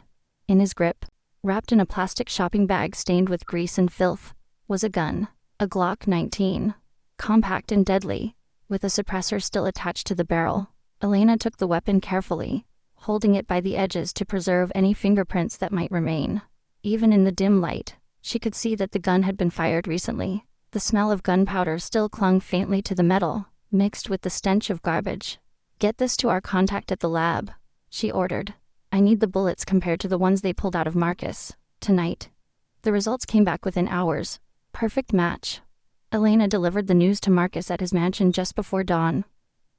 In his grip, wrapped in a plastic shopping bag stained with grease and filth, was a gun, a Glock 19, compact and deadly, with a suppressor still attached to the barrel. Elena took the weapon carefully, holding it by the edges to preserve any fingerprints that might remain. Even in the dim light, she could see that the gun had been fired recently. The smell of gunpowder still clung faintly to the metal, mixed with the stench of garbage. "Get this to our contact at the lab," she ordered. "I need the bullets compared to the ones they pulled out of Marcus, tonight." The results came back within hours. Perfect match. Elena delivered the news to Marcus at his mansion just before dawn.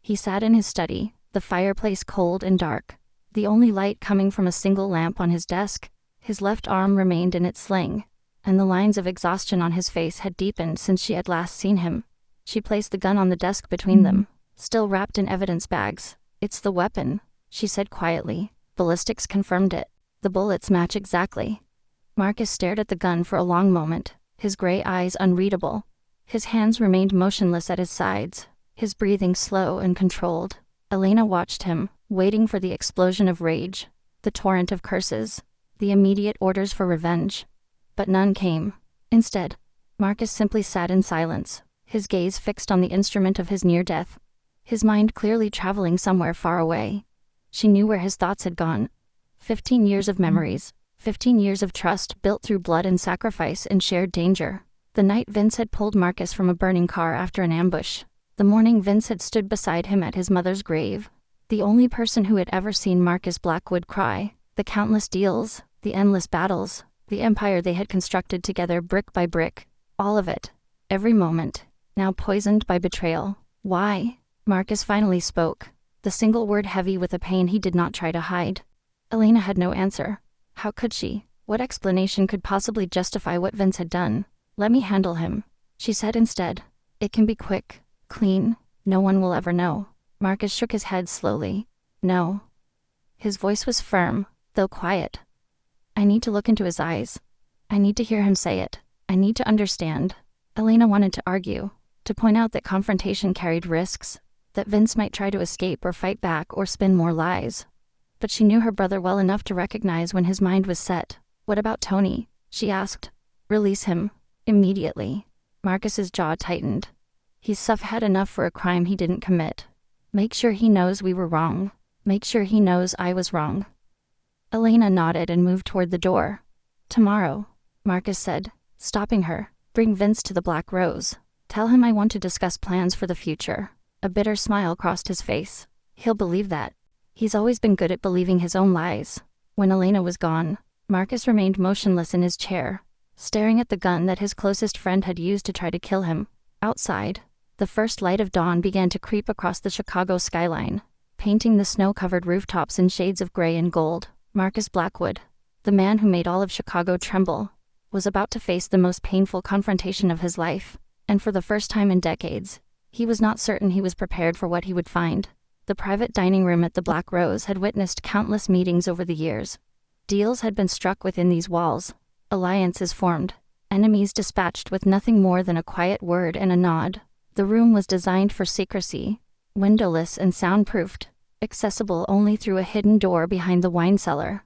He sat in his study, the fireplace cold and dark, the only light coming from a single lamp on his desk. His left arm remained in its sling, and the lines of exhaustion on his face had deepened since she had last seen him. She placed the gun on the desk between them, still wrapped in evidence bags. "It's the weapon," she said quietly. "Ballistics confirmed it. The bullets match exactly." Marcus stared at the gun for a long moment, his gray eyes unreadable. His hands remained motionless at his sides, his breathing slow and controlled. Elena watched him, waiting for the explosion of rage, the torrent of curses, the immediate orders for revenge. But none came. Instead, Marcus simply sat in silence, his gaze fixed on the instrument of his near death, his mind clearly traveling somewhere far away. She knew where his thoughts had gone. 15 years of memories, 15 years of trust built through blood and sacrifice and shared danger. The night Vince had pulled Marcus from a burning car after an ambush. The morning Vince had stood beside him at his mother's grave. The only person who had ever seen Marcus Blackwood cry. The countless deals, the endless battles, the empire they had constructed together brick by brick. All of it. Every moment. Now poisoned by betrayal. "Why?" Marcus finally spoke, the single word heavy with a pain he did not try to hide. Elena had no answer. How could she? What explanation could possibly justify what Vince had done? "Let me handle him," she said instead. "It can be quick, clean, no one will ever know." Marcus shook his head slowly. "No." His voice was firm, though quiet. "I need to look into his eyes. I need to hear him say it. I need to understand." Elena wanted to argue, to point out that confrontation carried risks, that Vince might try to escape or fight back or spin more lies. But she knew her brother well enough to recognize when his mind was set. "What about Tony?" she asked. "Release him. Immediately." Marcus's jaw tightened. "He's had enough for a crime he didn't commit. Make sure he knows we were wrong. Make sure he knows I was wrong." Elena nodded and moved toward the door. "Tomorrow," Marcus said, stopping her. "Bring Vince to the Black Rose. Tell him I want to discuss plans for the future." A bitter smile crossed his face. "He'll believe that. He's always been good at believing his own lies." When Elena was gone, Marcus remained motionless in his chair, staring at the gun that his closest friend had used to try to kill him. Outside, the first light of dawn began to creep across the Chicago skyline, painting the snow-covered rooftops in shades of gray and gold. Marcus Blackwood, the man who made all of Chicago tremble, was about to face the most painful confrontation of his life, and for the first time in decades, he was not certain he was prepared for what he would find. The private dining room at the Black Rose had witnessed countless meetings over the years. Deals had been struck within these walls, alliances formed, enemies dispatched with nothing more than a quiet word and a nod. The room was designed for secrecy, windowless and soundproofed, accessible only through a hidden door behind the wine cellar.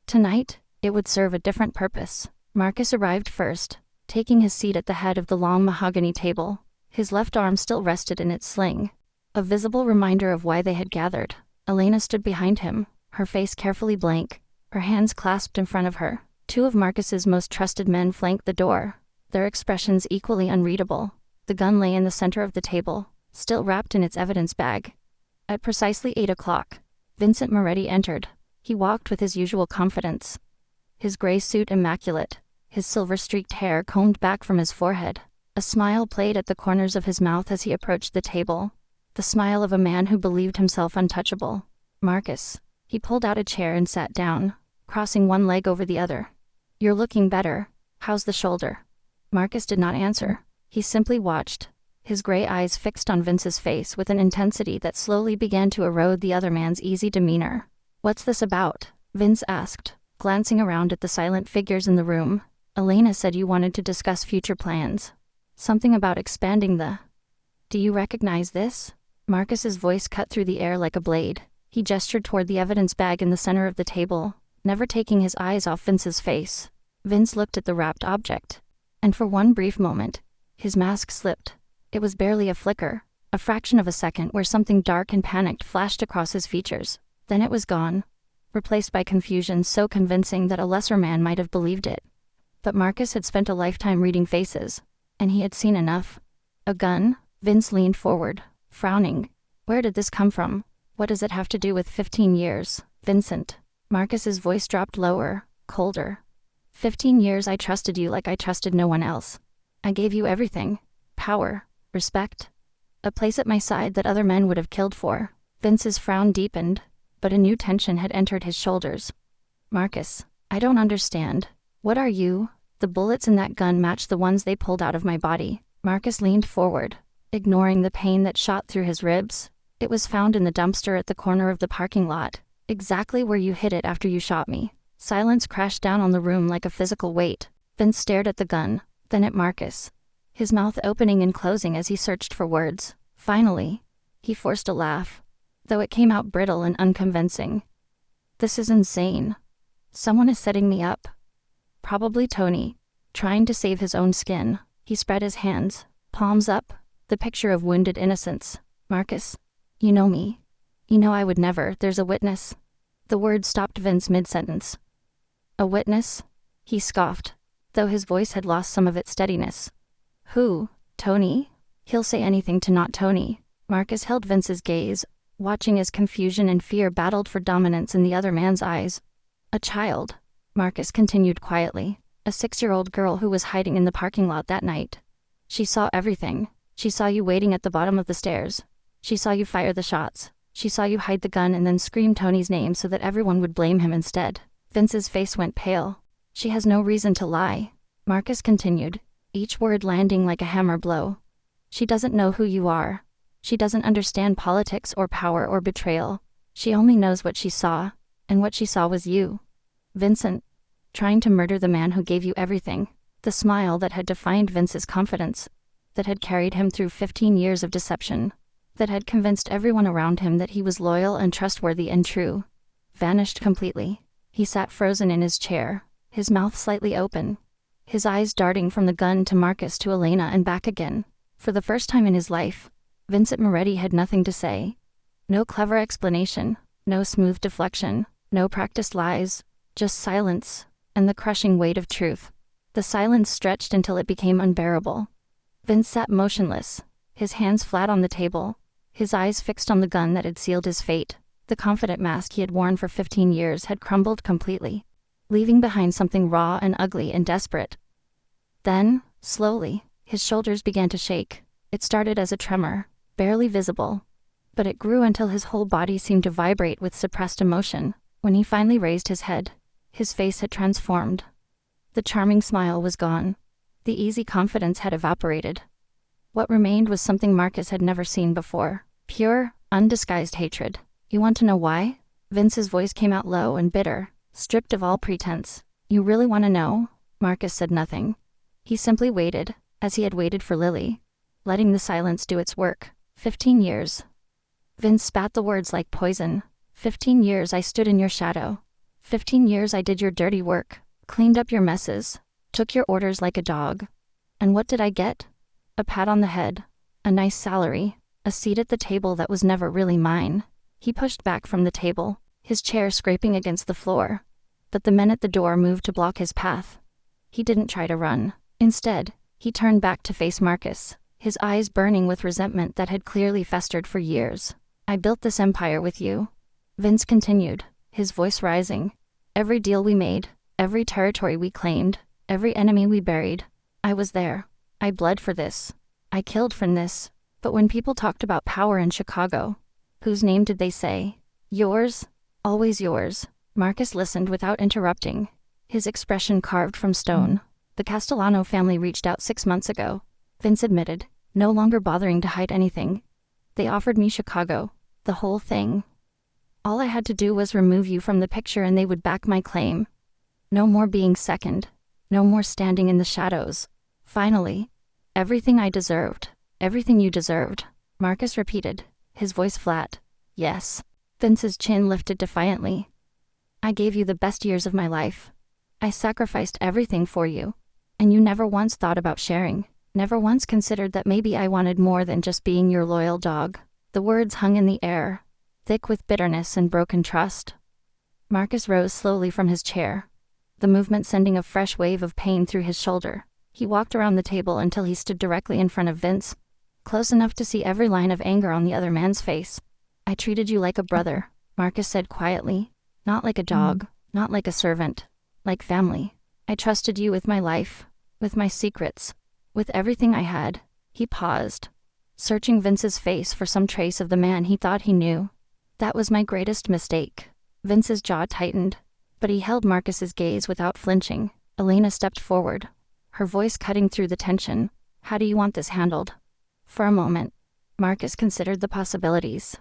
Tonight, it would serve a different purpose. Marcus arrived first, taking his seat at the head of the long mahogany table. His left arm still rested in its sling, a visible reminder of why they had gathered. Elena stood behind him, her face carefully blank, her hands clasped in front of her. Two of Marcus's most trusted men flanked the door, their expressions equally unreadable. The gun lay in the center of the table, still wrapped in its evidence bag. At precisely 8 o'clock, Vincent Moretti entered. He walked with his usual confidence, his gray suit immaculate, his silver-streaked hair combed back from his forehead. A smile played at the corners of his mouth as he approached the table, the smile of a man who believed himself untouchable. "Marcus." He pulled out a chair and sat down, crossing one leg over the other. "You're looking better. How's the shoulder?" Marcus did not answer. He simply watched, his gray eyes fixed on Vince's face with an intensity that slowly began to erode the other man's easy demeanor. "What's this about?" Vince asked, glancing around at the silent figures in the room. "Elena said you wanted to discuss future plans. Something about expanding the... Do you recognize this?" Marcus's voice cut through the air like a blade. He gestured toward the evidence bag in the center of the table, never taking his eyes off Vince's face. Vince looked at the wrapped object, and for one brief moment, his mask slipped. It was barely a flicker, a fraction of a second where something dark and panicked flashed across his features. Then it was gone, replaced by confusion so convincing that a lesser man might have believed it. But Marcus had spent a lifetime reading faces, and he had seen enough. "A gun?" Vince leaned forward, frowning. "Where did this come from? What does it have to do with 15 years? Vincent." Marcus's voice dropped lower, colder. 15 years I trusted you like I trusted no one else. I gave you everything. Power, respect, a place at my side that other men would have killed for. Vince's frown deepened, but a new tension had entered his shoulders. "Marcus, I don't understand. What are you?" "The bullets in that gun match the ones they pulled out of my body." Marcus leaned forward, ignoring the pain that shot through his ribs. "It was found in the dumpster at the corner of the parking lot, exactly where you hid it after you shot me." Silence crashed down on the room like a physical weight. Vince stared at the gun, then at Marcus, his mouth opening and closing as he searched for words. Finally, he forced a laugh, though it came out brittle and unconvincing. "This is insane. Someone is setting me up. Probably Tony, trying to save his own skin." He spread his hands, palms up, the picture of wounded innocence. "Marcus, you know me. You know I would never." "There's a witness." The word stopped Vince mid-sentence. "A witness?" He scoffed, though his voice had lost some of its steadiness. "Who? Tony? He'll say anything to not Tony." Marcus held Vince's gaze, watching as confusion and fear battled for dominance in the other man's eyes. "A child," Marcus continued quietly. "A 6-year-old girl who was hiding in the parking lot that night. She saw everything. She saw you waiting at the bottom of the stairs. She saw you fire the shots. She saw you hide the gun and then scream Tony's name so that everyone would blame him instead." Vince's face went pale. "She has no reason to lie," Marcus continued, each word landing like a hammer blow. "She doesn't know who you are. She doesn't understand politics or power or betrayal. She only knows what she saw, and what she saw was you. Vincent, trying to murder the man who gave you everything." The smile that had defined Vince's confidence, that had carried him through 15 years of deception, that had convinced everyone around him that he was loyal and trustworthy and true, vanished completely. He sat frozen in his chair, his mouth slightly open, his eyes darting from the gun to Marcus to Elena and back again. For the first time in his life, Vincent Moretti had nothing to say. No clever explanation, no smooth deflection, no practiced lies, just silence, and the crushing weight of truth. The silence stretched until it became unbearable. Vince sat motionless, his hands flat on the table, his eyes fixed on the gun that had sealed his fate. The confident mask he had worn for 15 years had crumbled completely, leaving behind something raw and ugly and desperate. Then, slowly, his shoulders began to shake. It started as a tremor, barely visible, but it grew until his whole body seemed to vibrate with suppressed emotion. When he finally raised his head, his face had transformed. The charming smile was gone. The easy confidence had evaporated. What remained was something Marcus had never seen before. Pure, undisguised hatred. "You want to know why?" Vince's voice came out low and bitter, stripped of all pretense. "You really want to know?" Marcus said nothing. He simply waited, as he had waited for Lily, letting the silence do its work. 15 years. Vince spat the words like poison. 15 years I stood in your shadow. 15 years I did your dirty work, cleaned up your messes, took your orders like a dog. And what did I get? A pat on the head, a nice salary, a seat at the table that was never really mine. He pushed back from the table, his chair scraping against the floor. but the men at the door moved to block his path. He didn't try to run. Instead, he turned back to face Marcus, his eyes burning with resentment that had clearly festered for years. "I built this empire with you," Vince continued, his voice rising. "Every deal we made, every territory we claimed, every enemy we buried. I was there. I bled for this. I killed for this. But when people talked about power in Chicago, whose name did they say? Yours? Always yours." Marcus listened without interrupting, his expression carved from stone. "The Castellano family reached out 6 months ago," Vince admitted, no longer bothering to hide anything. "They offered me Chicago, the whole thing. All I had to do was remove you from the picture and they would back my claim. No more being second. No more standing in the shadows. Finally, everything I deserved. Everything you deserved," Marcus repeated, his voice flat. "Yes." Vince's chin lifted defiantly. "I gave you the best years of my life. I sacrificed everything for you. And you never once thought about sharing, never once considered that maybe I wanted more than just being your loyal dog." The words hung in the air, thick with bitterness and broken trust. Marcus rose slowly from his chair, the movement sending a fresh wave of pain through his shoulder. He walked around the table until he stood directly in front of Vince, close enough to see every line of anger on the other man's face. "I treated you like a brother," Marcus said quietly. "Not like a dog, not like a servant, like family. I trusted you with my life, with my secrets, with everything I had." He paused, searching Vince's face for some trace of the man he thought he knew. "That was my greatest mistake." Vince's jaw tightened, but he held Marcus's gaze without flinching. Elena stepped forward, her voice cutting through the tension. "How do you want this handled?" For a moment, Marcus considered the possibilities.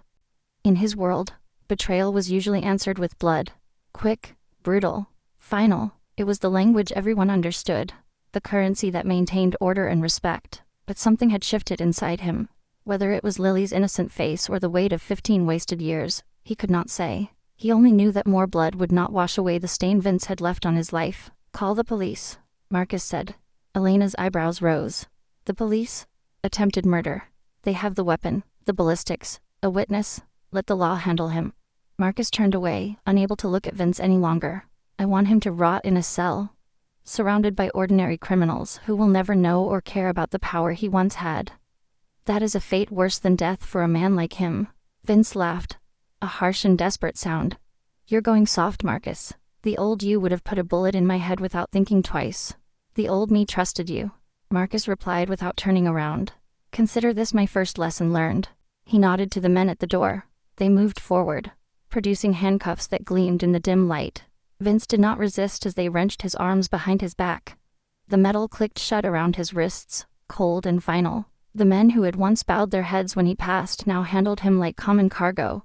In his world, betrayal was usually answered with blood. Quick, brutal, final. It was the language everyone understood, the currency that maintained order and respect. But something had shifted inside him. Whether it was Lily's innocent face or the weight of 15 wasted years, he could not say. He only knew that more blood would not wash away the stain Vince had left on his life. "Call the police," Marcus said. Elena's eyebrows rose. "The police? Attempted murder. They have the weapon, the ballistics, a witness. Let the law handle him." Marcus turned away, unable to look at Vince any longer. "I want him to rot in a cell, surrounded by ordinary criminals who will never know or care about the power he once had. That is a fate worse than death for a man like him." Vince laughed, a harsh and desperate sound. "You're going soft, Marcus. The old you would have put a bullet in my head without thinking twice. The old me trusted you," Marcus replied without turning around. "Consider this my first lesson learned." He nodded to the men at the door. They moved forward, producing handcuffs that gleamed in the dim light. Vince did not resist as they wrenched his arms behind his back. The metal clicked shut around his wrists, cold and final. The men who had once bowed their heads when he passed now handled him like common cargo,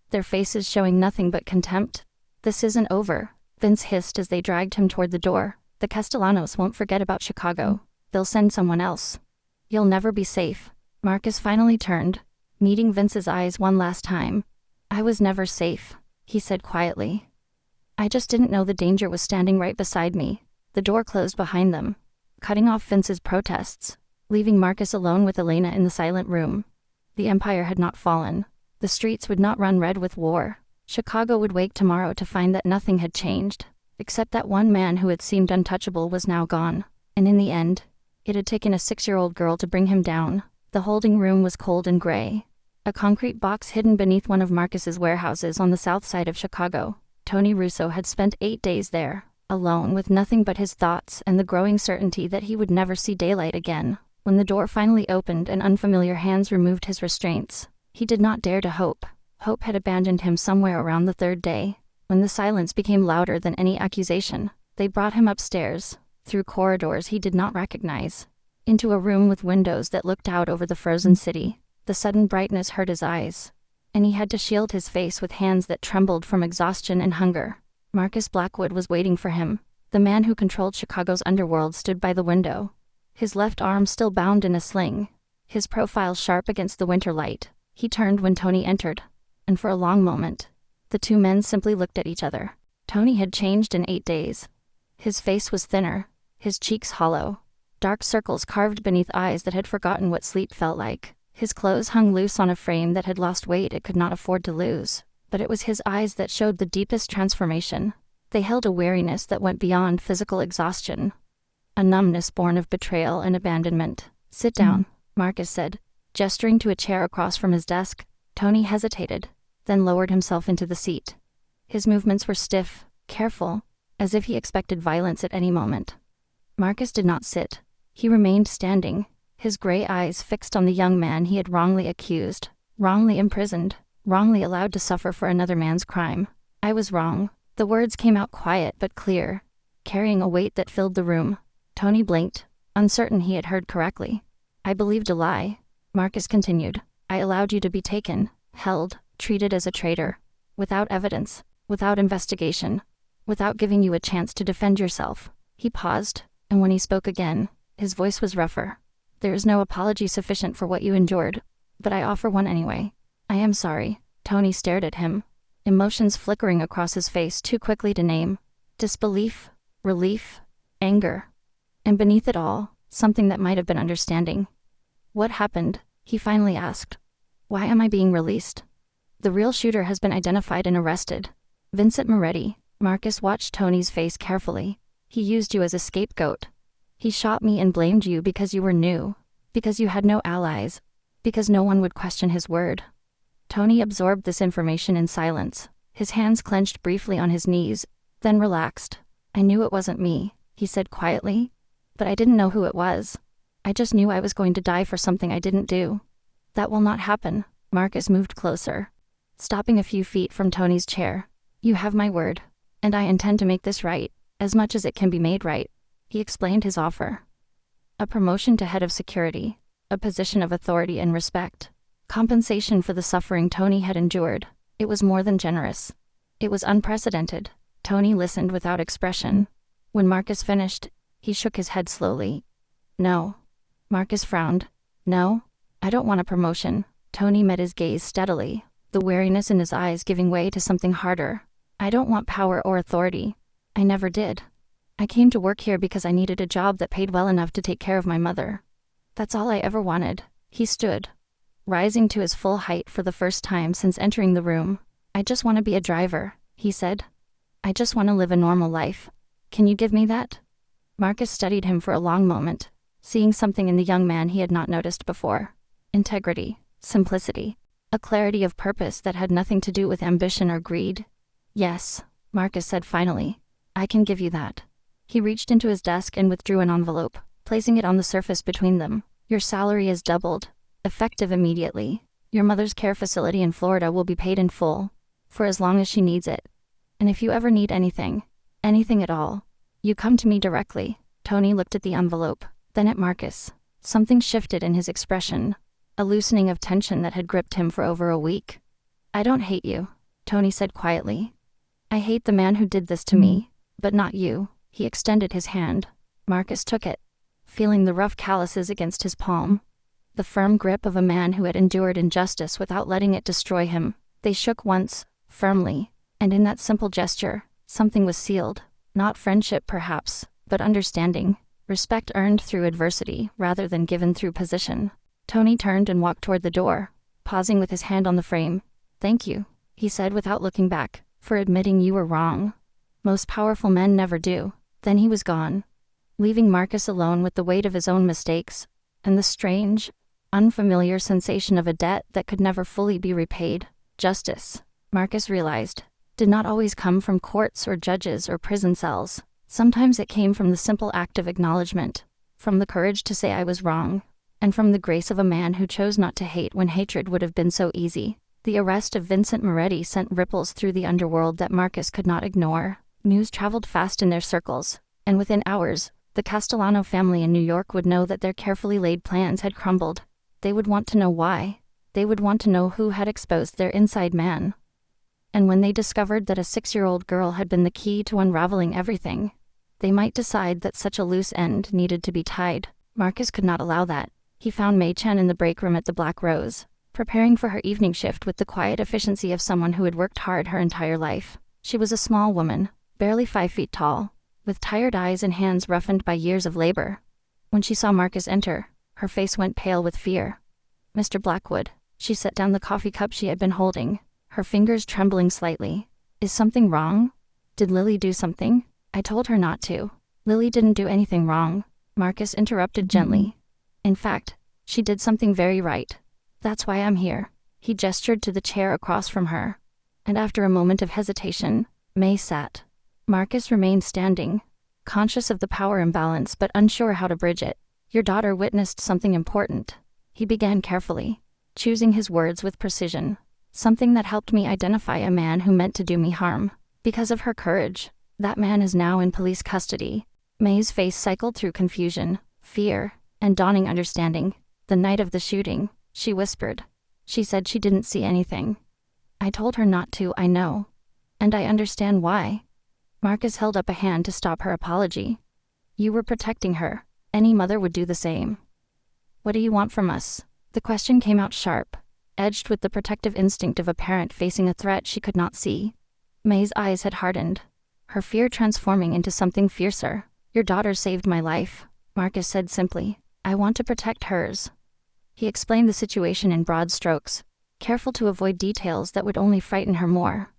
their faces showing nothing but contempt. "This isn't over," Vince hissed as they dragged him toward the door. "The Castellanos won't forget about Chicago. They'll send someone else. You'll never be safe." Marcus finally turned, meeting Vince's eyes one last time. "I was never safe," he said quietly. "I just didn't know the danger was standing right beside me." The door closed behind them, cutting off Vince's protests, leaving Marcus alone with Elena in the silent room. The empire had not fallen. The streets would not run red with war. Chicago would wake tomorrow to find that nothing had changed, except that one man who had seemed untouchable was now gone. And in the end, it had taken a 6-year-old girl to bring him down. The holding room was cold and gray, a concrete box hidden beneath one of Marcus's warehouses on the south side of Chicago. Tony Russo had spent 8 days there, alone with nothing but his thoughts and the growing certainty that he would never see daylight again. When the door finally opened and unfamiliar hands removed his restraints, he did not dare to hope. Hope had abandoned him somewhere around the 3rd day. When the silence became louder than any accusation, they brought him upstairs, through corridors he did not recognize, into a room with windows that looked out over the frozen city. The sudden brightness hurt his eyes, and he had to shield his face with hands that trembled from exhaustion and hunger. Marcus Blackwood was waiting for him. The man who controlled Chicago's underworld stood by the window, his left arm still bound in a sling, his profile sharp against the winter light. He turned when Tony entered, and for a long moment, the two men simply looked at each other. Tony had changed in 8 days. His face was thinner, his cheeks hollow, dark circles carved beneath eyes that had forgotten what sleep felt like. His clothes hung loose on a frame that had lost weight it could not afford to lose, but it was his eyes that showed the deepest transformation. They held a weariness that went beyond physical exhaustion, a numbness born of betrayal and abandonment. "Sit down," Marcus said, gesturing to a chair across from his desk. Tony hesitated, then lowered himself into the seat. His movements were stiff, careful, as if he expected violence at any moment. Marcus did not sit. He remained standing, his gray eyes fixed on the young man he had wrongly accused, wrongly imprisoned, wrongly allowed to suffer for another man's crime. "I was wrong." The words came out quiet but clear, carrying a weight that filled the room. Tony blinked, uncertain he had heard correctly. "I believed a lie," Marcus continued. "I allowed you to be taken, held, treated as a traitor, without evidence, without investigation, without giving you a chance to defend yourself." He paused, and when he spoke again, his voice was rougher. "There is no apology sufficient for what you endured, but I offer one anyway. I am sorry." Tony stared at him, emotions flickering across his face too quickly to name. Disbelief, relief, anger, and beneath it all, something that might have been understanding. "What happened?" he finally asked. "Why am I being released?" "The real shooter has been identified and arrested. Vincent Moretti." Marcus watched Tony's face carefully. "He used you as a scapegoat. He shot me and blamed you because you were new, because you had no allies, because no one would question his word." Tony absorbed this information in silence, his hands clenched briefly on his knees, then relaxed. "I knew it wasn't me," he said quietly, "but I didn't know who it was. I just knew I was going to die for something I didn't do." "That will not happen." Marcus moved closer, stopping a few feet from Tony's chair. "You have my word, and I intend to make this right, as much as it can be made right." He explained his offer. A promotion to head of security, a position of authority and respect, compensation for the suffering Tony had endured. It was more than generous. It was unprecedented. Tony listened without expression. When Marcus finished, he shook his head slowly. "No." Marcus frowned. "No? I don't want a promotion." Tony met his gaze steadily, the wariness in his eyes giving way to something harder. "I don't want power or authority. I never did. I came to work here because I needed a job that paid well enough to take care of my mother. That's all I ever wanted." He stood, rising to his full height for the first time since entering the room. "I just want to be a driver," he said. "I just want to live a normal life. Can you give me that?" Marcus studied him for a long moment, seeing something in the young man he had not noticed before. Integrity, simplicity, a clarity of purpose that had nothing to do with ambition or greed. "Yes," Marcus said finally. "I can give you that." He reached into his desk and withdrew an envelope, placing it on the surface between them. "Your salary is doubled, effective immediately. Your mother's care facility in Florida will be paid in full, for as long as she needs it. And if you ever need anything, anything at all, you come to me directly." Tony looked at the envelope, then at Marcus. Something shifted in his expression, a loosening of tension that had gripped him for over a week. "I don't hate you," Tony said quietly. "I hate the man who did this to me, but not you." He extended his hand. Marcus took it, feeling the rough calluses against his palm, the firm grip of a man who had endured injustice without letting it destroy him. They shook once, firmly, and in that simple gesture, something was sealed. Not friendship perhaps, but understanding, respect earned through adversity rather than given through position. Tony turned and walked toward the door, pausing with his hand on the frame. "Thank you," he said without looking back, "for admitting you were wrong. Most powerful men never do." Then he was gone, leaving Marcus alone with the weight of his own mistakes, and the strange, unfamiliar sensation of a debt that could never fully be repaid. Justice, Marcus realized, did not always come from courts or judges or prison cells. Sometimes it came from the simple act of acknowledgement, from the courage to say I was wrong, and from the grace of a man who chose not to hate when hatred would have been so easy. The arrest of Vincent Moretti sent ripples through the underworld that Marcus could not ignore. News traveled fast in their circles, and within hours, the Castellano family in New York would know that their carefully laid plans had crumbled. They would want to know why. They would want to know who had exposed their inside man. And when they discovered that a 6-year-old girl had been the key to unraveling everything, they might decide that such a loose end needed to be tied. Marcus could not allow that. He found Mei Chen in the break room at the Black Rose, preparing for her evening shift with the quiet efficiency of someone who had worked hard her entire life. She was a small woman, barely 5 feet tall, with tired eyes and hands roughened by years of labor. When she saw Marcus enter, her face went pale with fear. "Mr. Blackwood," she set down the coffee cup she had been holding, her fingers trembling slightly. "Is something wrong? Did Lily do something? I told her not to. Lily didn't do anything wrong, Marcus interrupted gently. In fact, she did something very right. That's why I'm here. He gestured to the chair across from her. And after a moment of hesitation, May sat. Marcus remained standing, conscious of the power imbalance but unsure how to bridge it. Your daughter witnessed something important. He began carefully, choosing his words with precision. Something that helped me identify a man who meant to do me harm. Because of her courage, that man is now in police custody. May's face cycled through confusion, fear, and dawning understanding. The night of the shooting, she whispered. She said she didn't see anything. I told her not to, I know. And I understand why. Marcus held up a hand to stop her apology. You were protecting her. Any mother would do the same. What do you want from us? The question came out sharp, edged with the protective instinct of a parent facing a threat she could not see. May's eyes had hardened, her fear transforming into something fiercer. Your daughter saved my life, Marcus said simply. I want to protect hers. He explained the situation in broad strokes, careful to avoid details that would only frighten her more.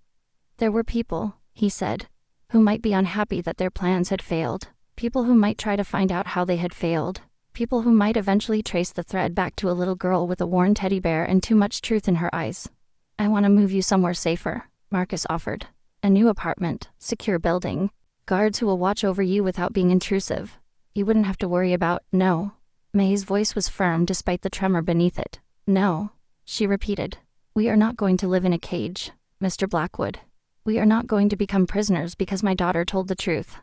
There were people, he said, who might be unhappy that their plans had failed, people who might try to find out how they had failed, people who might eventually trace the thread back to a little girl with a worn teddy bear and too much truth in her eyes. I want to move you somewhere safer, Marcus offered. A new apartment, secure building, guards who will watch over you without being intrusive. You wouldn't have to worry about, no. May's voice was firm despite the tremor beneath it. No, she repeated. We are not going to live in a cage, Mr. Blackwood. We are not going to become prisoners because my daughter told the truth.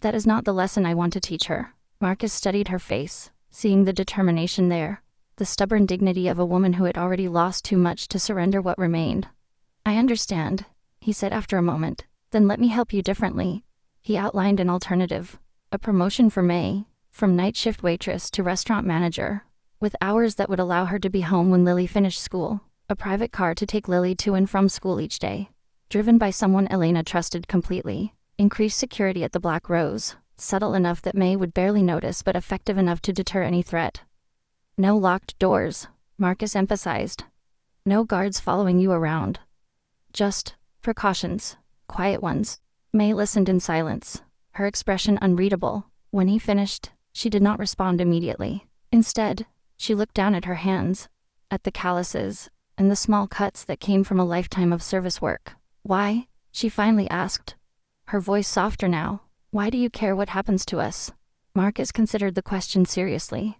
That is not the lesson I want to teach her. Marcus studied her face, seeing the determination there, the stubborn dignity of a woman who had already lost too much to surrender what remained. I understand, he said after a moment. Then let me help you differently. He outlined an alternative. A promotion for May, from night shift waitress to restaurant manager, with hours that would allow her to be home when Lily finished school. A private car to take Lily to and from school each day, driven by someone Elena trusted completely. Increased security at the Black Rose, subtle enough that May would barely notice but effective enough to deter any threat. No locked doors, Marcus emphasized. No guards following you around. Just precautions, quiet ones. May listened in silence, her expression unreadable. When he finished, she did not respond immediately. Instead, she looked down at her hands, at the calluses, and the small cuts that came from a lifetime of service work. Why? She finally asked, her voice softer now. Why do you care what happens to us? Marcus considered the question seriously.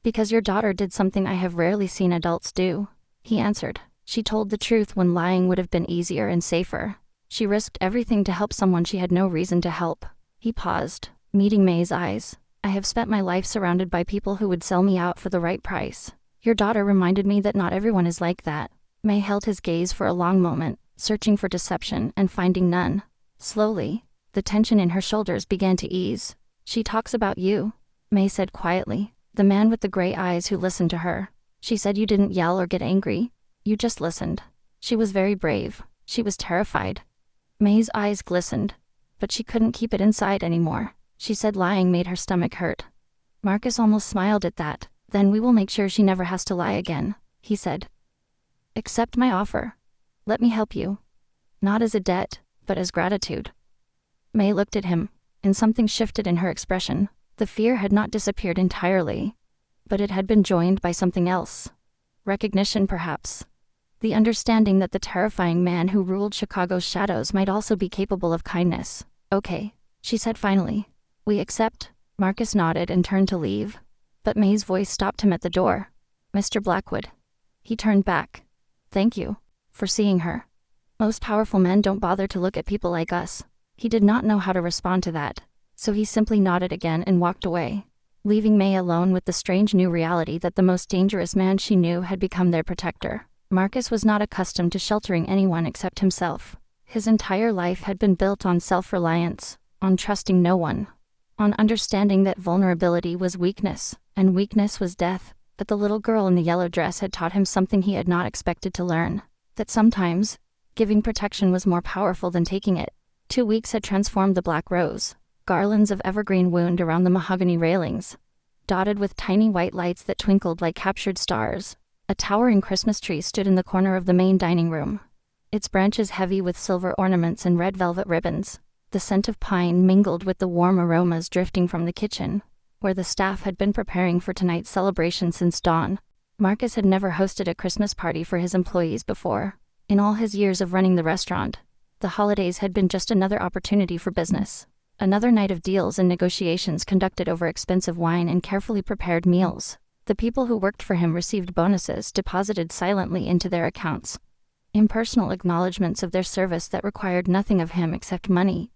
Because your daughter did something I have rarely seen adults do, he answered. She told the truth when lying would have been easier and safer. She risked everything to help someone she had no reason to help. He paused, meeting May's eyes. I have spent my life surrounded by people who would sell me out for the right price. Your daughter reminded me that not everyone is like that. May held his gaze for a long moment, searching for deception and finding none. Slowly, the tension in her shoulders began to ease. She talks about you, May said quietly, the man with the gray eyes who listened to her. She said you didn't yell or get angry. You just listened. She was very brave. She was terrified. May's eyes glistened, but she couldn't keep it inside anymore. She said lying made her stomach hurt. Marcus almost smiled at that. Then we will make sure she never has to lie again, he said. Accept my offer. Let me help you. Not as a debt, but as gratitude. May looked at him, and something shifted in her expression. The fear had not disappeared entirely, but it had been joined by something else. Recognition, perhaps. The understanding that the terrifying man who ruled Chicago's shadows might also be capable of kindness. Okay, she said finally. We accept. Marcus nodded and turned to leave, but May's voice stopped him at the door. Mr. Blackwood. He turned back. Thank you for seeing her. Most powerful men don't bother to look at people like us. He did not know how to respond to that, so he simply nodded again and walked away, leaving May alone with the strange new reality that the most dangerous man she knew had become their protector. Marcus was not accustomed to sheltering anyone except himself. His entire life had been built on self-reliance, on trusting no one, on understanding that vulnerability was weakness, and weakness was death. But the little girl in the yellow dress had taught him something he had not expected to learn, that sometimes, giving protection was more powerful than taking it. 2 weeks had transformed the Black Rose, garlands of evergreen wound around the mahogany railings, dotted with tiny white lights that twinkled like captured stars. A towering Christmas tree stood in the corner of the main dining room, its branches heavy with silver ornaments and red velvet ribbons. The scent of pine mingled with the warm aromas drifting from the kitchen, where the staff had been preparing for tonight's celebration since dawn. Marcus had never hosted a Christmas party for his employees before. In all his years of running the restaurant, the holidays had been just another opportunity for business. Another night of deals and negotiations conducted over expensive wine and carefully prepared meals. The people who worked for him received bonuses deposited silently into their accounts. Impersonal acknowledgments of their service that required nothing of him except money.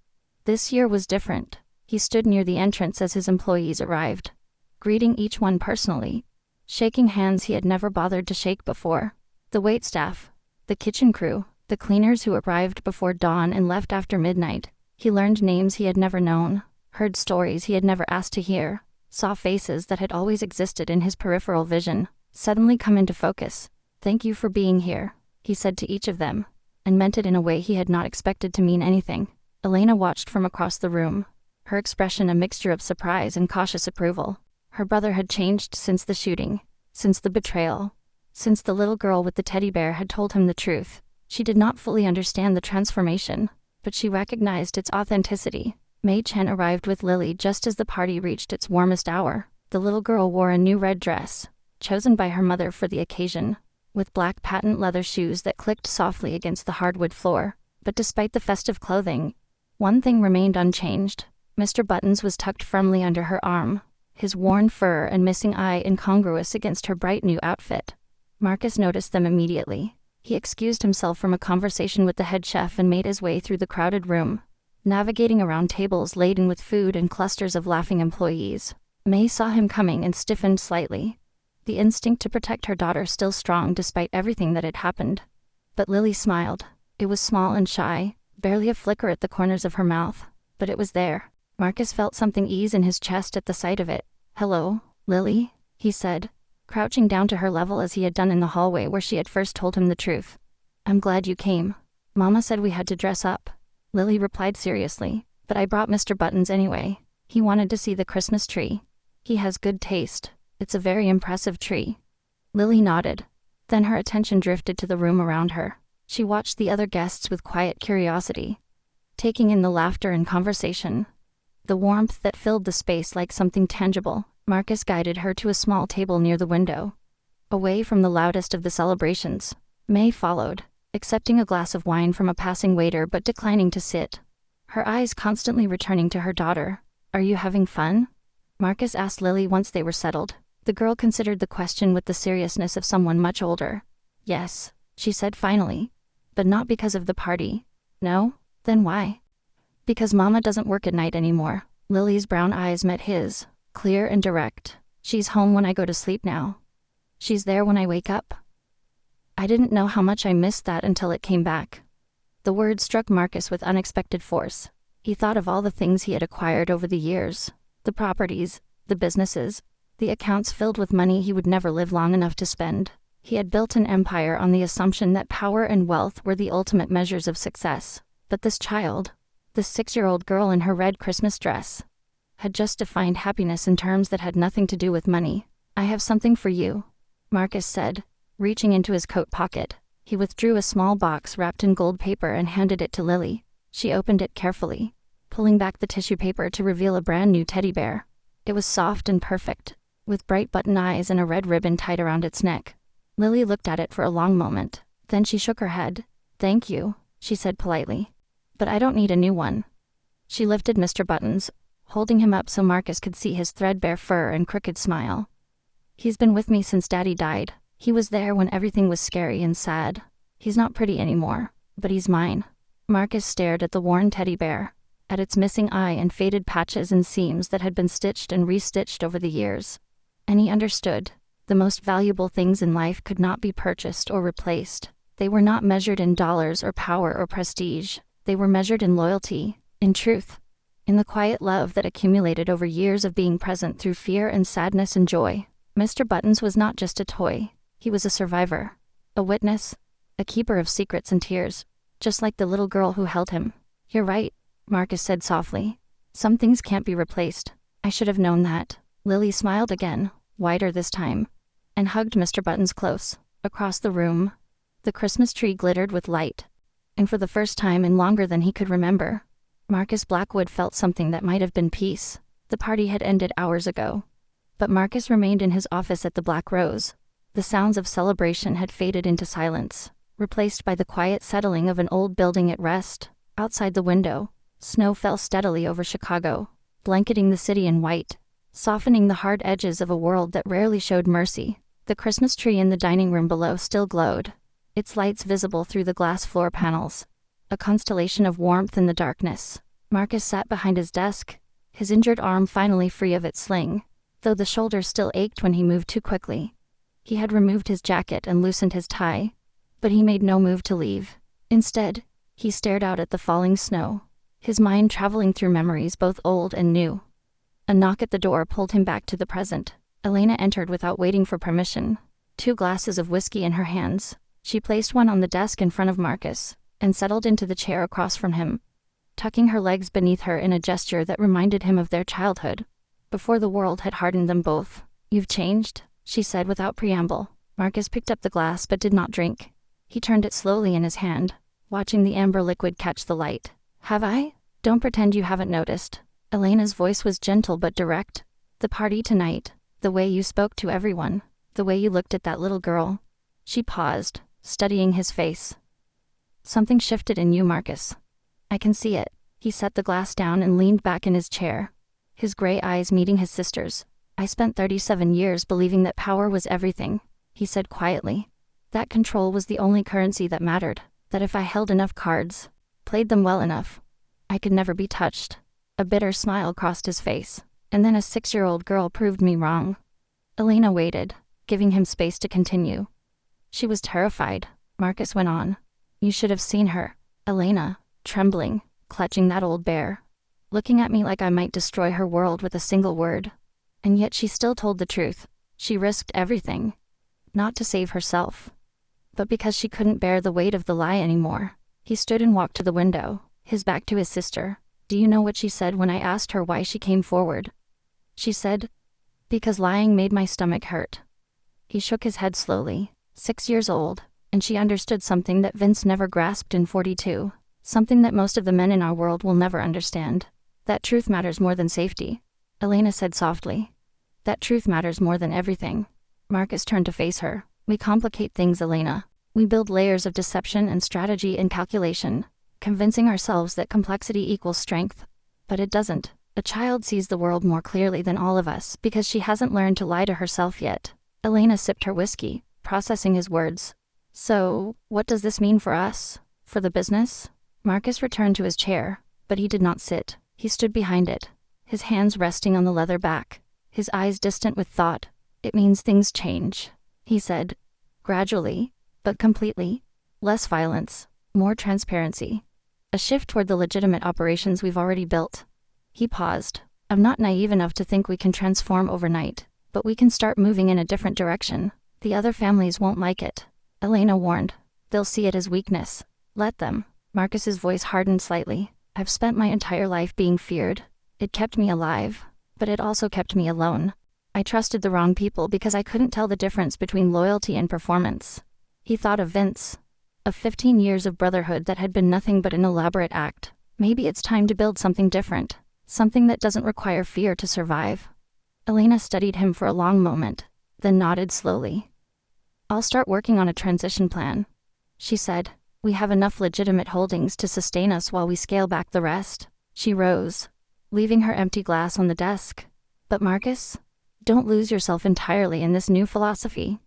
This year was different. He stood near the entrance as his employees arrived, greeting each one personally, shaking hands he had never bothered to shake before. The waitstaff, the kitchen crew, the cleaners who arrived before dawn and left after midnight. He learned names he had never known, heard stories he had never asked to hear, saw faces that had always existed in his peripheral vision suddenly come into focus. "Thank you for being here," he said to each of them, and meant it in a way he had not expected to mean anything. Elena watched from across the room, her expression a mixture of surprise and cautious approval. Her brother had changed since the shooting, since the betrayal, since the little girl with the teddy bear had told him the truth. She did not fully understand the transformation, but she recognized its authenticity. Mei Chen arrived with Lily just as the party reached its warmest hour. The little girl wore a new red dress, chosen by her mother for the occasion, with black patent leather shoes that clicked softly against the hardwood floor. But despite the festive clothing, one thing remained unchanged. Mr. Buttons was tucked firmly under her arm, his worn fur and missing eye incongruous against her bright new outfit. Marcus noticed them immediately. He excused himself from a conversation with the head chef and made his way through the crowded room, navigating around tables laden with food and clusters of laughing employees. Mei saw him coming and stiffened slightly, the instinct to protect her daughter still strong despite everything that had happened. But Lily smiled. It was small and shy, barely a flicker at the corners of her mouth, but it was there. Marcus felt something ease in his chest at the sight of it. "Hello, Lily," he said, crouching down to her level as he had done in the hallway where she had first told him the truth. "I'm glad you came. Mama said we had to dress up," Lily replied seriously, "but I brought Mr. Buttons anyway. He wanted to see the Christmas tree. He has good taste. It's a very impressive tree." Lily nodded. Then her attention drifted to the room around her. She watched the other guests with quiet curiosity, taking in the laughter and conversation, the warmth that filled the space like something tangible. Marcus guided her to a small table near the window, away from the loudest of the celebrations. Mei followed, accepting a glass of wine from a passing waiter but declining to sit, her eyes constantly returning to her daughter. "Are you having fun?" Marcus asked Lily once they were settled. The girl considered the question with the seriousness of someone much older. "Yes," she said finally, "but not because of the party." "No? Then why?" "Because Mama doesn't work at night anymore." Lily's brown eyes met his, clear and direct. "She's home when I go to sleep now. She's there when I wake up." I didn't know how much I missed that until it came back. The word struck Marcus with unexpected force. He thought of all the things he had acquired over the years, the properties, the businesses, the accounts filled with money he would never live long enough to spend. He had built an empire on the assumption that power and wealth were the ultimate measures of success. But this child, this 6-year-old girl in her red Christmas dress, had just defined happiness in terms that had nothing to do with money. "I have something for you," Marcus said, reaching into his coat pocket. He withdrew a small box wrapped in gold paper and handed it to Lily. She opened it carefully, pulling back the tissue paper to reveal a brand new teddy bear. It was soft and perfect, with bright button eyes and a red ribbon tied around its neck. Lily looked at it for a long moment. Then she shook her head. "Thank you," she said politely, "but I don't need a new one." She lifted Mr. Buttons, holding him up so Marcus could see his threadbare fur and crooked smile. "He's been with me since Daddy died. He was there when everything was scary and sad. He's not pretty anymore, but he's mine." Marcus stared at the worn teddy bear, at its missing eye and faded patches and seams that had been stitched and restitched over the years. And he understood. The most valuable things in life could not be purchased or replaced. They were not measured in dollars or power or prestige. They were measured in loyalty, in truth, in the quiet love that accumulated over years of being present through fear and sadness and joy. Mr. Buttons was not just a toy. He was a survivor, a witness, a keeper of secrets and tears, just like the little girl who held him. "You're right," Marcus said softly. "Some things can't be replaced. I should have known that." Lily smiled again, wider this time, and hugged Mr. Buttons close. Across the room, the Christmas tree glittered with light, and for the first time in longer than he could remember, Marcus Blackwood felt something that might have been peace. The party had ended hours ago. But Marcus remained in his office at the Black Rose. The sounds of celebration had faded into silence, replaced by the quiet settling of an old building at rest. Outside the window, snow fell steadily over Chicago, blanketing the city in white, softening the hard edges of a world that rarely showed mercy. The Christmas tree in the dining room below still glowed, its lights visible through the glass floor panels, a constellation of warmth in the darkness. Marcus sat behind his desk, his injured arm finally free of its sling, though the shoulder still ached when he moved too quickly. He had removed his jacket and loosened his tie, but he made no move to leave. Instead, he stared out at the falling snow, his mind traveling through memories both old and new. A knock at the door pulled him back to the present. Elena entered without waiting for permission, 2 glasses of whiskey in her hands. She placed one on the desk in front of Marcus, and settled into the chair across from him, tucking her legs beneath her in a gesture that reminded him of their childhood, before the world had hardened them both. "You've changed," she said without preamble. Marcus picked up the glass but did not drink. He turned it slowly in his hand, watching the amber liquid catch the light. "Have I? Don't pretend you haven't noticed." Elena's voice was gentle but direct. "The party tonight, the way you spoke to everyone, the way you looked at that little girl." She paused, studying his face. "Something shifted in you, Marcus. I can see it." He set the glass down and leaned back in his chair, his gray eyes meeting his sister's. "I spent 37 years believing that power was everything," he said quietly. "That control was the only currency that mattered, that if I held enough cards, played them well enough, I could never be touched." A bitter smile crossed his face. "And then a 6-year-old girl proved me wrong." Elena waited, giving him space to continue. "She was terrified," Marcus went on. "You should have seen her. Elena, trembling, clutching that old bear, looking at me like I might destroy her world with a single word. And yet she still told the truth. She risked everything. Not to save herself, but because she couldn't bear the weight of the lie anymore." He stood and walked to the window, his back to his sister. "Do you know what she said when I asked her why she came forward?" She said, "Because lying made my stomach hurt." He shook his head slowly. 6 years old, and she understood something that Vince never grasped in 42. Something that most of the men in our world will never understand. "That truth matters more than safety," Elena said softly. "That truth matters more than everything." Marcus turned to face her. "We complicate things, Elena. We build layers of deception and strategy and calculation, convincing ourselves that complexity equals strength. But it doesn't. A child sees the world more clearly than all of us because she hasn't learned to lie to herself yet." Elena sipped her whiskey, processing his words. "So, what does this mean for us? For the business?" Marcus returned to his chair, but he did not sit. He stood behind it, his hands resting on the leather back, his eyes distant with thought. "It means things change," he said, "gradually, but completely. Less violence, more transparency. A shift toward the legitimate operations we've already built." He paused. "I'm not naive enough to think we can transform overnight, but we can start moving in a different direction. The other families won't like it," Elena warned. "They'll see it as weakness." "Let them." Marcus's voice hardened slightly. "I've spent my entire life being feared. It kept me alive, but it also kept me alone. I trusted the wrong people because I couldn't tell the difference between loyalty and performance." He thought of Vince, of 15 years of brotherhood that had been nothing but an elaborate act. Maybe it's time to build something different, something that doesn't require fear to survive. Elena studied him for a long moment, then nodded slowly. "I'll start working on a transition plan," she said. "We have enough legitimate holdings to sustain us while we scale back the rest." She rose, leaving her empty glass on the desk. "But Marcus, don't lose yourself entirely in this new philosophy.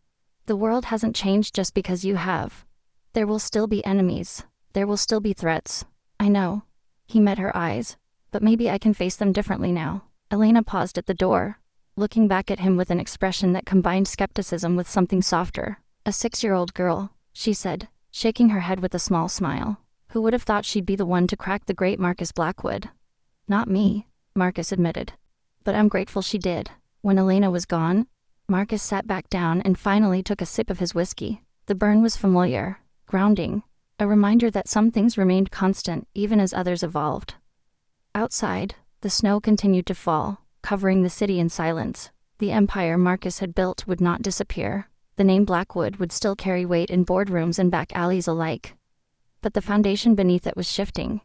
The world hasn't changed just because you have. There will still be enemies. There will still be threats. I know." He met her eyes. "But maybe I can face them differently now." Elena paused at the door, looking back at him with an expression that combined skepticism with something softer. "A 6-year-old girl," she said, shaking her head with a small smile. "Who would have thought she'd be the one to crack the great Marcus Blackwood?" "Not me," Marcus admitted. "But I'm grateful she did." When Elena was gone, Marcus sat back down and finally took a sip of his whiskey. The burn was familiar, grounding, a reminder that some things remained constant even as others evolved. Outside, the snow continued to fall, covering the city in silence. The empire Marcus had built would not disappear. The name Blackwood would still carry weight in boardrooms and back alleys alike. But the foundation beneath it was shifting.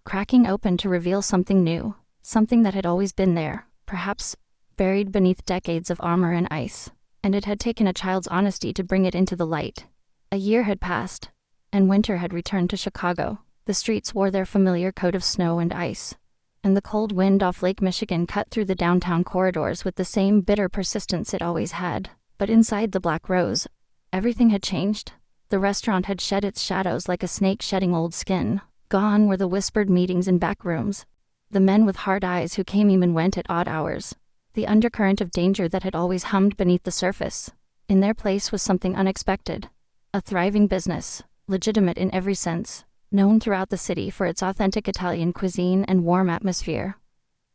cracking open to reveal something new, something that had always been there, perhaps buried beneath decades of armor and ice. And it had taken a child's honesty to bring it into the light. A year had passed, and winter had returned to Chicago. The streets wore their familiar coat of snow and ice, and the cold wind off Lake Michigan cut through the downtown corridors with the same bitter persistence it always had. But inside the Black Rose, everything had changed. The restaurant had shed its shadows like a snake shedding old skin. Gone were the whispered meetings in back rooms, the men with hard eyes who came and went at odd hours, the undercurrent of danger that had always hummed beneath the surface. In their place was something unexpected. A thriving business, legitimate in every sense, known throughout the city for its authentic Italian cuisine and warm atmosphere.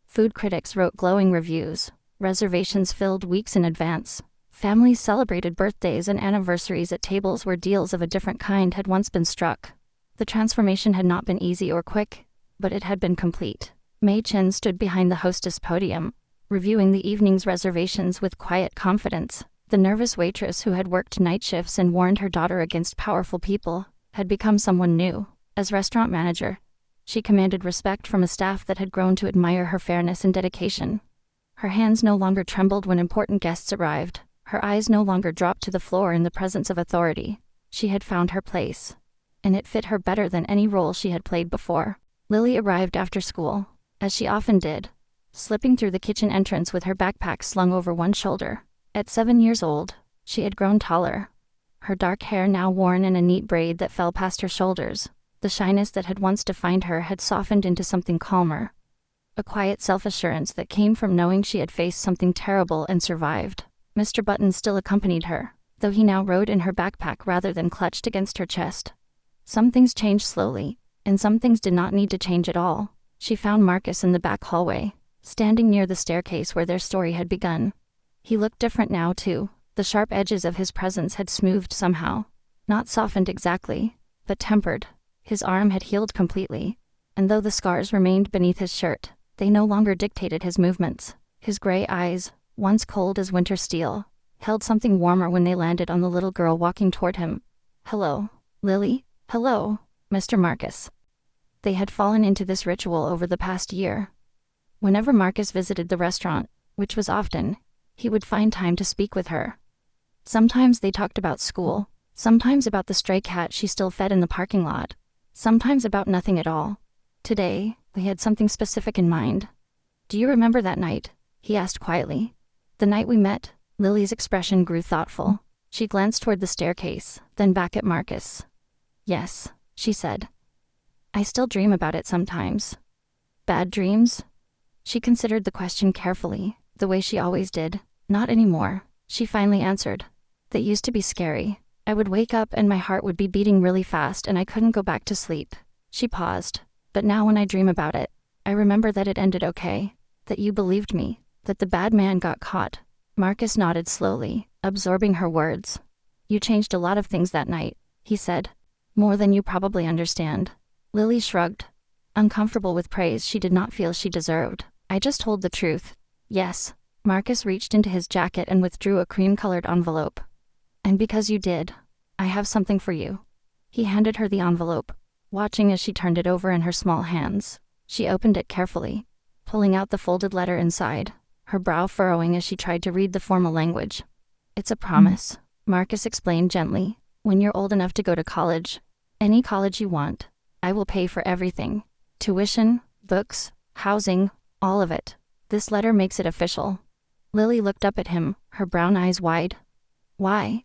Food critics wrote glowing reviews. Reservations filled weeks in advance. Families celebrated birthdays and anniversaries at tables where deals of a different kind had once been struck. The transformation had not been easy or quick, but it had been complete. Mei Chen stood behind the hostess podium, reviewing the evening's reservations with quiet confidence. The nervous waitress who had worked night shifts and warned her daughter against powerful people had become someone new. As restaurant manager, she commanded respect from a staff that had grown to admire her fairness and dedication. Her hands no longer trembled when important guests arrived. Her eyes no longer dropped to the floor in the presence of authority. She had found her place, and it fit her better than any role she had played before. Lily arrived after school, as she often did, slipping through the kitchen entrance with her backpack slung over one shoulder. At 7 years old, she had grown taller, her dark hair now worn in a neat braid that fell past her shoulders. The shyness that had once defined her had softened into something calmer, a quiet self-assurance that came from knowing she had faced something terrible and survived. Mr. Button still accompanied her, though he now rode in her backpack rather than clutched against her chest. Some things changed slowly, and some things did not need to change at all. She found Marcus in the back hallway, standing near the staircase where their story had begun. He looked different now, too. The sharp edges of his presence had smoothed somehow. Not softened exactly, but tempered. His arm had healed completely, and though the scars remained beneath his shirt, they no longer dictated his movements. His gray eyes, once cold as winter steel, held something warmer when they landed on the little girl walking toward him. "Hello, Lily." "Hello, Mr. Marcus." They had fallen into this ritual over the past year. Whenever Marcus visited the restaurant, which was often, he would find time to speak with her. Sometimes they talked about school, sometimes about the stray cat she still fed in the parking lot, sometimes about nothing at all. Today, they had something specific in mind. "Do you remember that night?" he asked quietly. "The night we met?" Lily's expression grew thoughtful. She glanced toward the staircase, then back at Marcus. "Yes," she said. "I still dream about it sometimes." "Bad dreams?" She considered the question carefully, the way she always did. "Not anymore," she finally answered. "That used to be scary. I would wake up and my heart would be beating really fast and I couldn't go back to sleep." She paused. "But now when I dream about it, I remember that it ended okay, that you believed me, that the bad man got caught." Marcus nodded slowly, absorbing her words. "You changed a lot of things that night," he said. "More than you probably understand." Lily shrugged, uncomfortable with praise she did not feel she deserved. "I just told the truth." "Yes." Marcus reached into his jacket and withdrew a cream-colored envelope. "And because you did, I have something for you." He handed her the envelope, watching as she turned it over in her small hands. She opened it carefully, pulling out the folded letter inside, her brow furrowing as she tried to read the formal language. "It's a promise," Marcus explained gently. "When you're old enough to go to college, any college you want, I will pay for everything. Tuition, books, housing, all of it. This letter makes it official." Lily looked up at him, her brown eyes wide. "Why?"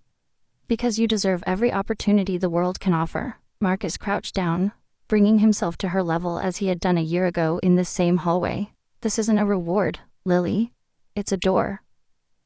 "Because you deserve every opportunity the world can offer." Marcus crouched down, bringing himself to her level as he had done a year ago in this same hallway. "This isn't a reward, Lily. It's a door.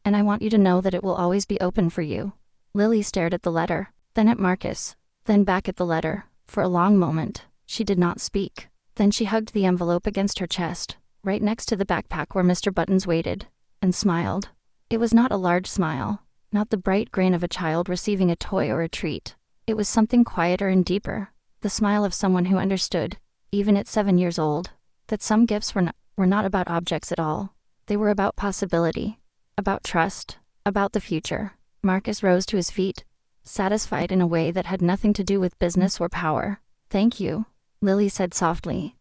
And I want you to know that it will always be open for you." Lily stared at the letter, then at Marcus, then back at the letter. For a long moment, she did not speak. Then she hugged the envelope against her chest, right next to the backpack where Mr. Buttons waited, and smiled. It was not a large smile, not the bright grin of a child receiving a toy or a treat. It was something quieter and deeper, the smile of someone who understood, even at 7 years old, that some gifts were not about objects at all. They were about possibility, about trust, about the future. Marcus rose to his feet, satisfied in a way that had nothing to do with business or power. "Thank you," Lily said softly.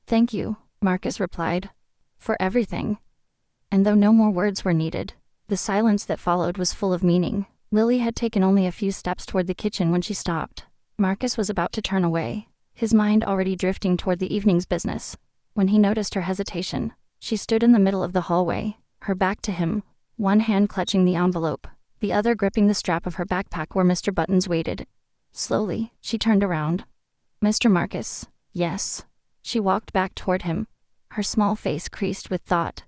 Thank you, Marcus replied. For everything. And though no more words were needed, the silence that followed was full of meaning. Lily had taken only a few steps toward the kitchen when she stopped. Marcus was about to turn away, his mind already drifting toward the evening's business. When he noticed her hesitation, she stood in the middle of the hallway, her back to him, one hand clutching the envelope, the other gripping the strap of her backpack where Mr. Buttons waited. Slowly, she turned around. Mr. Marcus, yes. She walked back toward him, her small face creased with thought.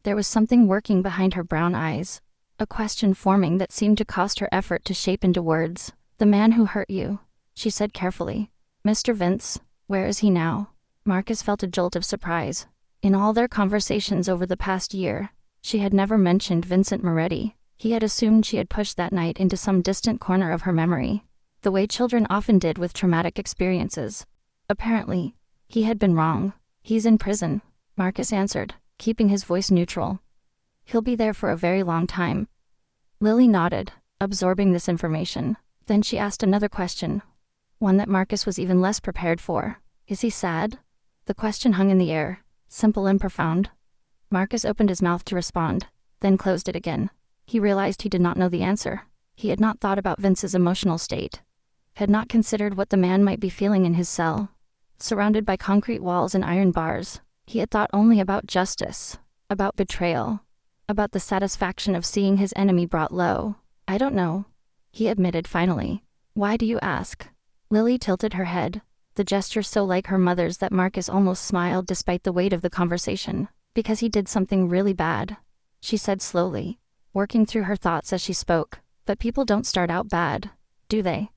There was something working behind her brown eyes, a question forming that seemed to cost her effort to shape into words. The man who hurt you, she said carefully. Mr. Vince, where is he now? Marcus felt a jolt of surprise. In all their conversations over the past year, she had never mentioned Vincent Moretti. He had assumed she had pushed that night into some distant corner of her memory, the way children often did with traumatic experiences. Apparently, he had been wrong. He's in prison, Marcus answered, keeping his voice neutral. He'll be there for a very long time. Lily nodded, absorbing this information. Then she asked another question, one that Marcus was even less prepared for. Is he sad? The question hung in the air, simple and profound. Marcus opened his mouth to respond, then closed it again. He realized he did not know the answer. He had not thought about Vince's emotional state, had not considered what the man might be feeling in his cell. Surrounded by concrete walls and iron bars, he had thought only about justice, about betrayal, about the satisfaction of seeing his enemy brought low. I don't know, he admitted finally. Why do you ask? Lily tilted her head, the gesture so like her mother's that Marcus almost smiled despite the weight of the conversation. Because he did something really bad, she said slowly, working through her thoughts as she spoke. But people don't start out bad, do they?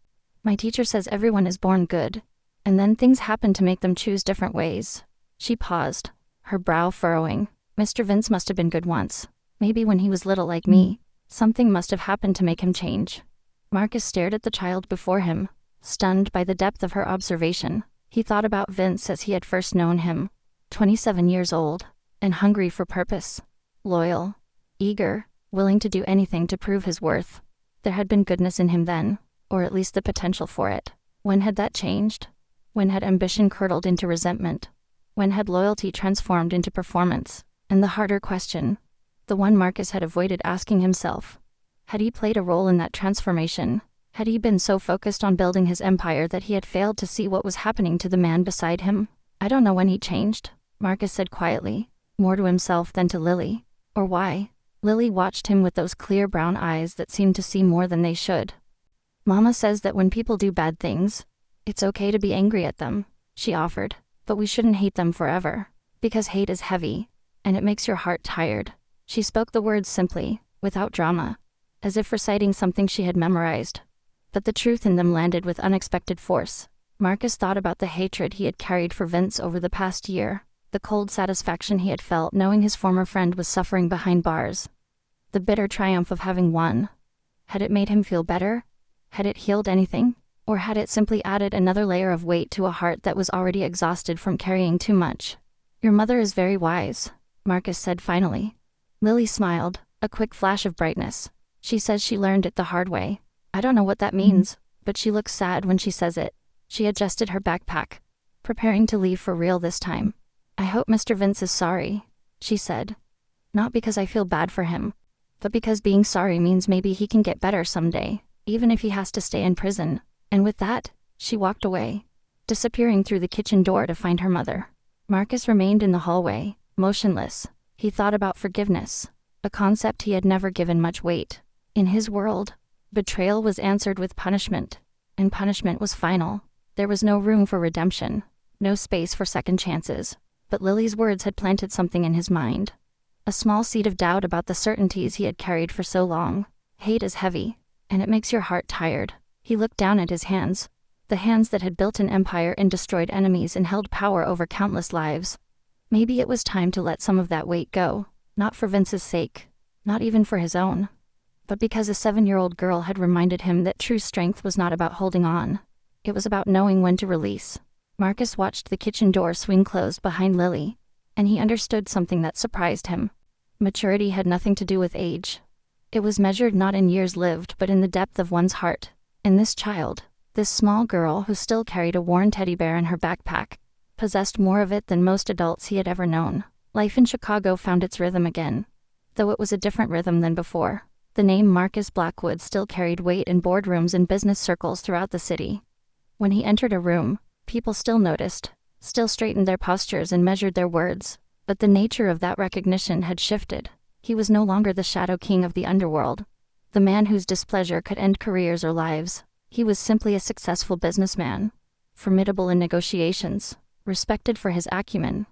My teacher says everyone is born good, and then things happen to make them choose different ways. She paused, her brow furrowing. Mr. Vince must have been good once. Maybe when he was little like me. Something must have happened to make him change. Marcus stared at the child before him, stunned by the depth of her observation. He thought about Vince as he had first known him, 27 years old, and hungry for purpose, loyal, eager, willing to do anything to prove his worth. There had been goodness in him then, or at least the potential for it. When had that changed? When had ambition curdled into resentment? When had loyalty transformed into performance? And the harder question, the one Marcus had avoided asking himself, had he played a role in that transformation? Had he been so focused on building his empire that he had failed to see what was happening to the man beside him? I don't know when he changed, Marcus said quietly, more to himself than to Lily. Or why. Lily watched him with those clear brown eyes that seemed to see more than they should. Mama says that when people do bad things, it's okay to be angry at them, she offered, but we shouldn't hate them forever, because hate is heavy, and it makes your heart tired. She spoke the words simply, without drama, as if reciting something she had memorized. But the truth in them landed with unexpected force. Marcus thought about the hatred he had carried for Vince over the past year, the cold satisfaction he had felt knowing his former friend was suffering behind bars, the bitter triumph of having won. Had it made him feel better? Had it healed anything? Or had it simply added another layer of weight to a heart that was already exhausted from carrying too much? Your mother is very wise, Marcus said finally. Lily smiled, a quick flash of brightness. She says she learned it the hard way. I don't know what that means, but she looks sad when she says it. She adjusted her backpack, preparing to leave for real this time. I hope Mr. Vince is sorry, she said. Not because I feel bad for him, but because being sorry means maybe he can get better someday, even if he has to stay in prison. And with that, she walked away, disappearing through the kitchen door to find her mother. Marcus remained in the hallway, motionless. He thought about forgiveness, a concept he had never given much weight. In his world, betrayal was answered with punishment, and punishment was final. There was no room for redemption, no space for second chances. But Lily's words had planted something in his mind, a small seed of doubt about the certainties he had carried for so long. Hate is heavy, and it makes your heart tired. He looked down at his hands, the hands that had built an empire and destroyed enemies and held power over countless lives. Maybe it was time to let some of that weight go, not for Vince's sake, not even for his own, but because a 7-year-old girl had reminded him that true strength was not about holding on. It was about knowing when to release. Marcus watched the kitchen door swing closed behind Lily, and he understood something that surprised him. Maturity had nothing to do with age. It was measured not in years lived but in the depth of one's heart. And this child, this small girl who still carried a worn teddy bear in her backpack, possessed more of it than most adults he had ever known. Life in Chicago found its rhythm again, though it was a different rhythm than before. The name Marcus Blackwood still carried weight in boardrooms and business circles throughout the city. When he entered a room, people still noticed, still straightened their postures and measured their words, but the nature of that recognition had shifted. He was no longer the shadow king of the underworld, the man whose displeasure could end careers or lives. He was simply a successful businessman, formidable in negotiations, respected for his acumen,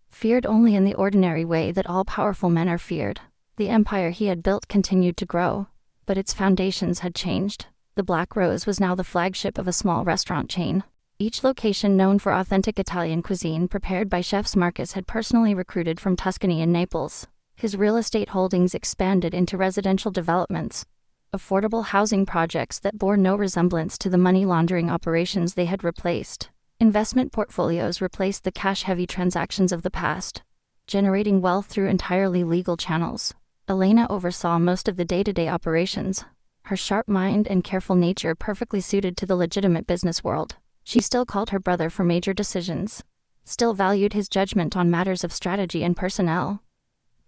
feared only in the ordinary way that all powerful men are feared. The empire he had built continued to grow, but its foundations had changed. The Black Rose was now the flagship of a small restaurant chain, each location known for authentic Italian cuisine prepared by chefs Marcus had personally recruited from Tuscany and Naples. His real estate holdings expanded into residential developments, affordable housing projects that bore no resemblance to the money laundering operations they had replaced. Investment portfolios replaced the cash-heavy transactions of the past, generating wealth through entirely legal channels. Elena oversaw most of the day-to-day operations, her sharp mind and careful nature perfectly suited to the legitimate business world. She still called her brother for major decisions, still valued his judgment on matters of strategy and personnel,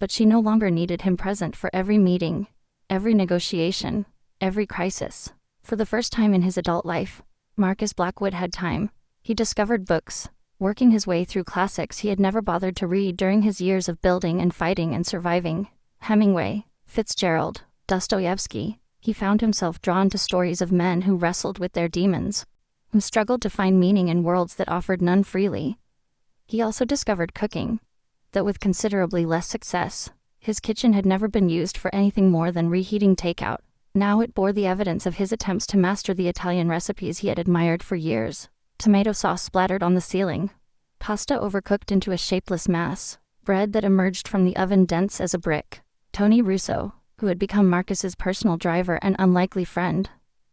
but she no longer needed him present for every meeting, every negotiation, every crisis. For the first time in his adult life, Marcus Blackwood had time. He discovered books, working his way through classics he had never bothered to read during his years of building and fighting and surviving. Hemingway, Fitzgerald, Dostoevsky. He found himself drawn to stories of men who wrestled with their demons, who struggled to find meaning in worlds that offered none freely. He also discovered cooking, though with considerably less success. His kitchen had never been used for anything more than reheating takeout. Now it bore the evidence of his attempts to master the Italian recipes he had admired for years. Tomato sauce splattered on the ceiling, pasta overcooked into a shapeless mass, bread that emerged from the oven dense as a brick. Tony Russo, who had become Marcus's personal driver and unlikely friend,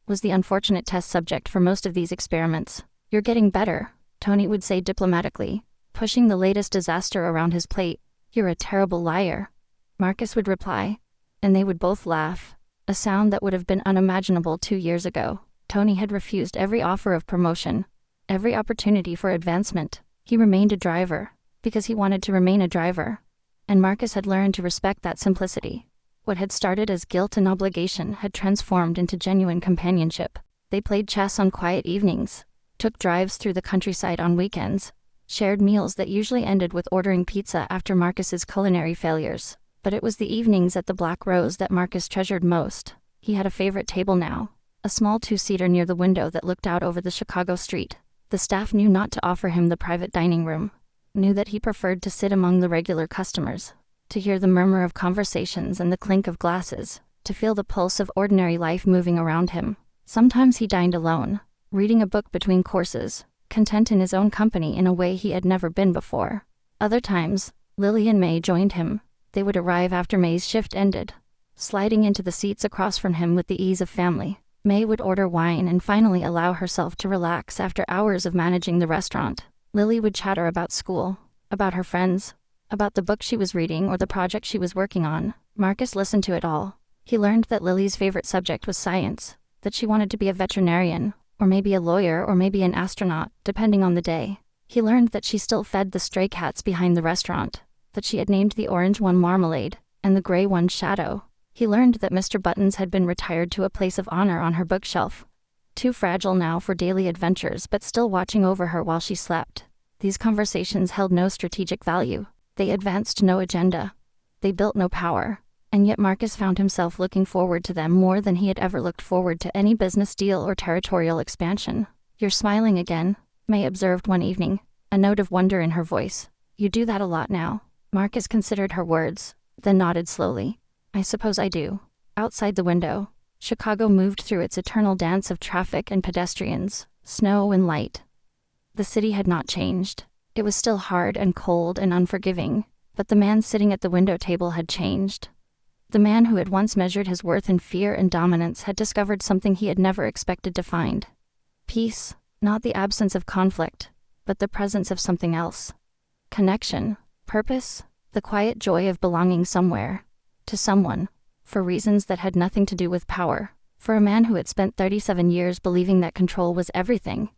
was the unfortunate test subject for most of these experiments. "You're getting better," Tony would say diplomatically, pushing the latest disaster around his plate. "You're a terrible liar," Marcus would reply, and they would both laugh, a sound that would have been unimaginable 2 years ago. Tony had refused every offer of promotion, every opportunity for advancement. He remained a driver, because he wanted to remain a driver, and Marcus had learned to respect that simplicity. What had started as guilt and obligation had transformed into genuine companionship. They played chess on quiet evenings, took drives through the countryside on weekends, shared meals that usually ended with ordering pizza after Marcus's culinary failures. But it was the evenings at the Black Rose that Marcus treasured most. He had a favorite table now, a small two-seater near the window that looked out over the Chicago street. The staff knew not to offer him the private dining room, knew that he preferred to sit among the regular customers, to hear the murmur of conversations and the clink of glasses, to feel the pulse of ordinary life moving around him. Sometimes he dined alone, reading a book between courses, content in his own company in a way he had never been before. Other times, Lily and May joined him. They would arrive after May's shift ended, sliding into the seats across from him with the ease of family. May would order wine and finally allow herself to relax after hours of managing the restaurant. Lily would chatter about school, about her friends, about the book she was reading or the project she was working on. Marcus listened to it all. He learned that Lily's favorite subject was science, that she wanted to be a veterinarian, or maybe a lawyer, or maybe an astronaut, depending on the day. He learned that she still fed the stray cats behind the restaurant, that she had named the orange one Marmalade, and the gray one Shadow. He learned that Mr. Buttons had been retired to a place of honor on her bookshelf, too fragile now for daily adventures but still watching over her while she slept. These conversations held no strategic value. They advanced no agenda. They built no power. And yet Marcus found himself looking forward to them more than he had ever looked forward to any business deal or territorial expansion. "You're smiling again," May observed one evening, a note of wonder in her voice. "You do that a lot now." Marcus considered her words, then nodded slowly. "I suppose I do." Outside the window, Chicago moved through its eternal dance of traffic and pedestrians, snow and light. The city had not changed. It was still hard and cold and unforgiving, but the man sitting at the window table had changed. The man who had once measured his worth in fear and dominance had discovered something he had never expected to find. Peace, not the absence of conflict, but the presence of something else. Connection, purpose, the quiet joy of belonging somewhere, to someone, for reasons that had nothing to do with power. For a man who had spent 37 years believing that control was everything,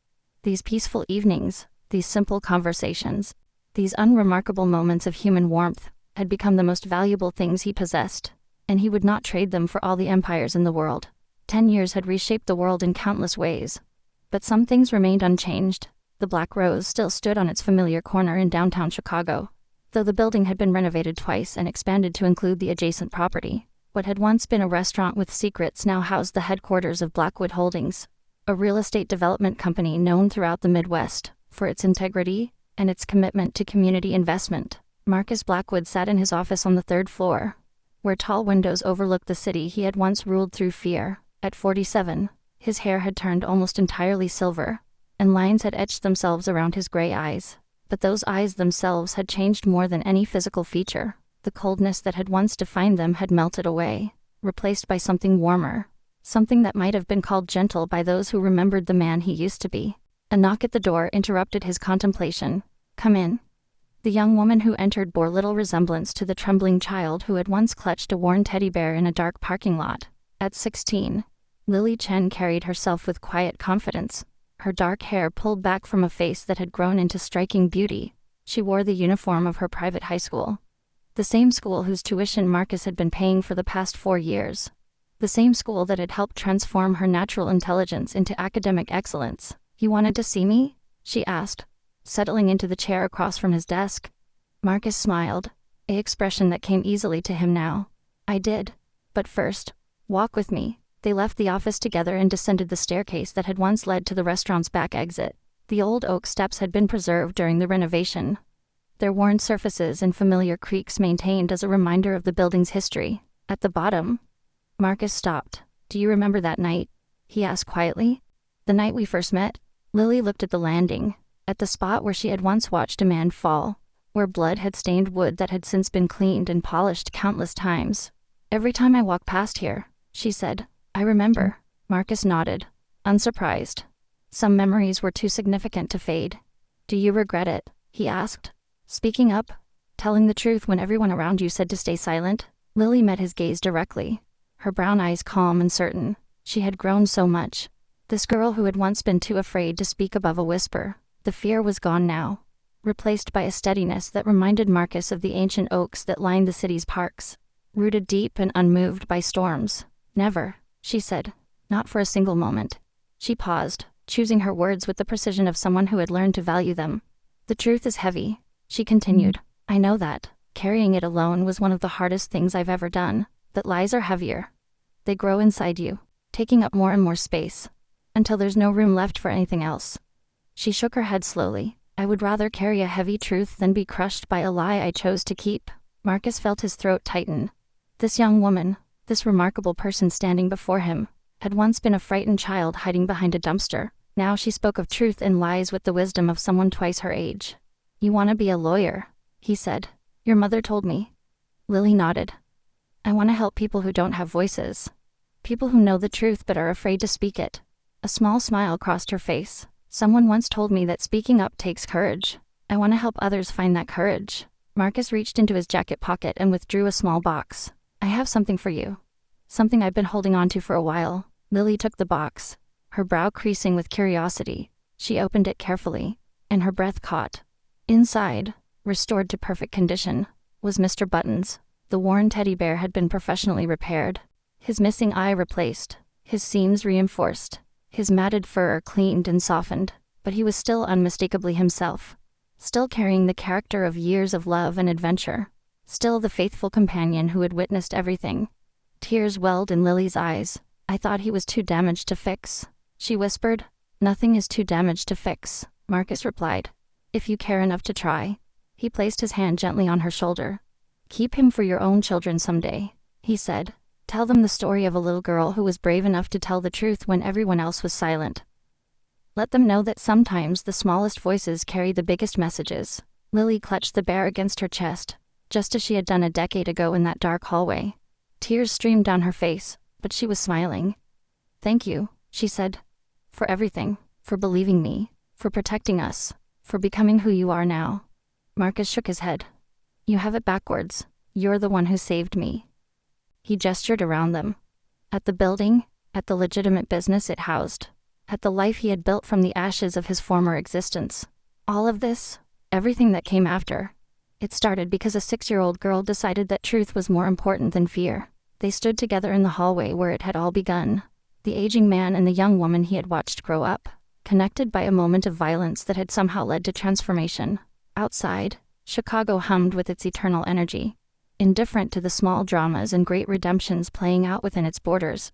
these peaceful evenings, these simple conversations, these unremarkable moments of human warmth, had become the most valuable things he possessed, and he would not trade them for all the empires in the world. 10 years had reshaped the world in countless ways. But some things remained unchanged. The Black Rose still stood on its familiar corner in downtown Chicago. Though the building had been renovated twice and expanded to include the adjacent property, what had once been a restaurant with secrets now housed the headquarters of Blackwood Holdings, a real estate development company known throughout the Midwest for its integrity and its commitment to community investment. Marcus Blackwood sat in his office on the 3rd floor, where tall windows overlooked the city he had once ruled through fear. At 47, his hair had turned almost entirely silver, and lines had etched themselves around his gray eyes. But those eyes themselves had changed more than any physical feature. The coldness that had once defined them had melted away, replaced by something warmer, something that might have been called gentle by those who remembered the man he used to be. A knock at the door interrupted his contemplation. "Come in." The young woman who entered bore little resemblance to the trembling child who had once clutched a worn teddy bear in a dark parking lot. At 16, Lily Chen carried herself with quiet confidence, her dark hair pulled back from a face that had grown into striking beauty. She wore the uniform of her private high school, the same school whose tuition Marcus had been paying for the past 4 years, the same school that had helped transform her natural intelligence into academic excellence. "You wanted to see me?" she asked, settling into the chair across from his desk. Marcus smiled, an expression that came easily to him now. "I did. But first, walk with me." They left the office together and descended the staircase that had once led to the restaurant's back exit. The old oak steps had been preserved during the renovation, their worn surfaces and familiar creaks maintained as a reminder of the building's history. At the bottom, Marcus stopped. "Do you remember that night?" he asked quietly. "The night we first met?" Lily looked at the landing, at the spot where she had once watched a man fall, where blood had stained wood that had since been cleaned and polished countless times. "Every time I walk past here," she said, "I remember." Marcus nodded, unsurprised. Some memories were too significant to fade. "Do you regret it?" he asked. "Speaking up? Telling the truth when everyone around you said to stay silent?" Lily met his gaze directly, her brown eyes calm and certain. She had grown so much. This girl who had once been too afraid to speak above a whisper. The fear was gone now, replaced by a steadiness that reminded Marcus of the ancient oaks that lined the city's parks, rooted deep and unmoved by storms. "Never," she said, "not for a single moment." She paused, choosing her words with the precision of someone who had learned to value them. "The truth is heavy," she continued. "I know that. Carrying it alone was one of the hardest things I've ever done. But lies are heavier. They grow inside you, taking up more and more space, until there's no room left for anything else." She shook her head slowly. "I would rather carry a heavy truth than be crushed by a lie I chose to keep." Marcus felt his throat tighten. This young woman, this remarkable person standing before him, had once been a frightened child hiding behind a dumpster. Now she spoke of truth and lies with the wisdom of someone twice her age. "You want to be a lawyer," he said. "Your mother told me." Lily nodded. "I want to help people who don't have voices. People who know the truth but are afraid to speak it." A small smile crossed her face. "Someone once told me that speaking up takes courage. I want to help others find that courage." Marcus reached into his jacket pocket and withdrew a small box. "I have something for you. Something I've been holding on to for a while." Lily took the box, her brow creasing with curiosity. She opened it carefully, and her breath caught. Inside, restored to perfect condition, was Mr. Buttons. The worn teddy bear had been professionally repaired, his missing eye replaced, his seams reinforced, his matted fur cleaned and softened, but he was still unmistakably himself, still carrying the character of years of love and adventure, still the faithful companion who had witnessed everything. Tears welled in Lily's eyes. "I thought he was too damaged to fix," she whispered. "Nothing is too damaged to fix," Marcus replied, "if you care enough to try." He placed his hand gently on her shoulder. "Keep him for your own children someday," he said. "Tell them the story of a little girl who was brave enough to tell the truth when everyone else was silent. Let them know that sometimes the smallest voices carry the biggest messages." Lily clutched the bear against her chest, just as she had done a decade ago in that dark hallway. Tears streamed down her face, but she was smiling. "Thank you," she said, "for everything, for believing me, for protecting us, for becoming who you are now." Marcus shook his head. "You have it backwards. You're the one who saved me." He gestured around them. At the building, at the legitimate business it housed, at the life he had built from the ashes of his former existence. All of this, everything that came after, it started because a 6-year-old girl decided that truth was more important than fear. They stood together in the hallway where it had all begun. The aging man and the young woman he had watched grow up, connected by a moment of violence that had somehow led to transformation. Outside, Chicago hummed with its eternal energy, indifferent to the small dramas and great redemptions playing out within its borders.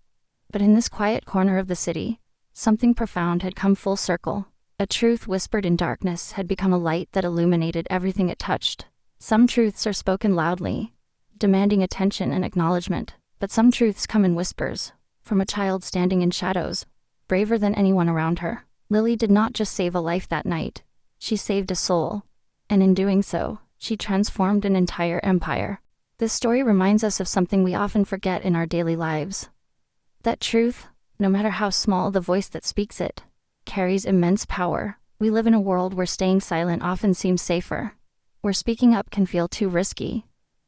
But in this quiet corner of the city, something profound had come full circle. A truth whispered in darkness had become a light that illuminated everything it touched. Some truths are spoken loudly, demanding attention and acknowledgement, but some truths come in whispers, from a child standing in shadows, braver than anyone around her. Lily did not just save a life that night, she saved a soul, and in doing so, she transformed an entire empire. This story reminds us of something we often forget in our daily lives. That truth, no matter how small the voice that speaks it, carries immense power. We live in a world where staying silent often seems safer, where speaking up can feel too risky,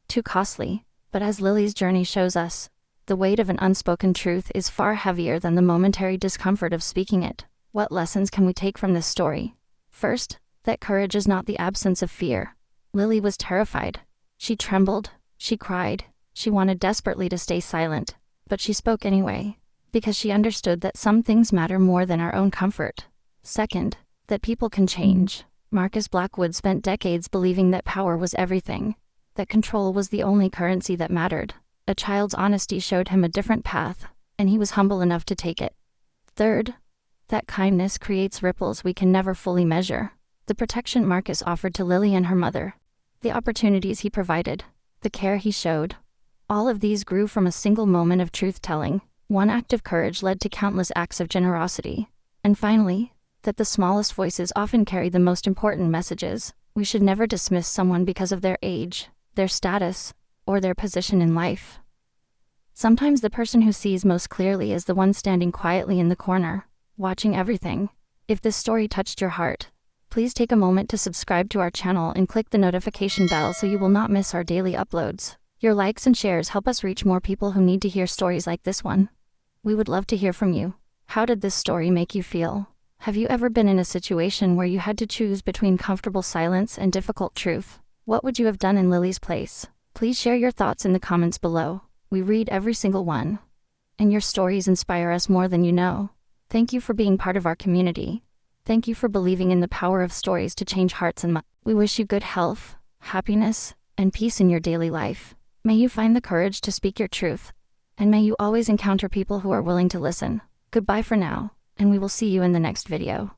too costly. But as Lily's journey shows us, the weight of an unspoken truth is far heavier than the momentary discomfort of speaking it. What lessons can we take from this story? First, that courage is not the absence of fear. Lily was terrified. She trembled, she cried, she wanted desperately to stay silent, but she spoke anyway, because she understood that some things matter more than our own comfort. Second, that people can change. Marcus Blackwood spent decades believing that power was everything, that control was the only currency that mattered. A child's honesty showed him a different path, and he was humble enough to take it. Third, that kindness creates ripples we can never fully measure. The protection Marcus offered to Lily and her mother, the opportunities he provided, the care he showed, all of these grew from a single moment of truth-telling. One act of courage led to countless acts of generosity. And finally, that the smallest voices often carry the most important messages. We should never dismiss someone because of their age, their status, or their position in life. Sometimes the person who sees most clearly is the one standing quietly in the corner, watching everything. If this story touched your heart, please take a moment to subscribe to our channel and click the notification bell so you will not miss our daily uploads. Your likes and shares help us reach more people who need to hear stories like this one. We would love to hear from you. How did this story make you feel? Have you ever been in a situation where you had to choose between comfortable silence and difficult truth? What would you have done in Lily's place? Please share your thoughts in the comments below. We read every single one, and your stories inspire us more than you know. Thank you for being part of our community. Thank you for believing in the power of stories to change hearts and minds. We wish you good health, happiness, and peace in your daily life. May you find the courage to speak your truth, and may you always encounter people who are willing to listen. Goodbye for now, and we will see you in the next video.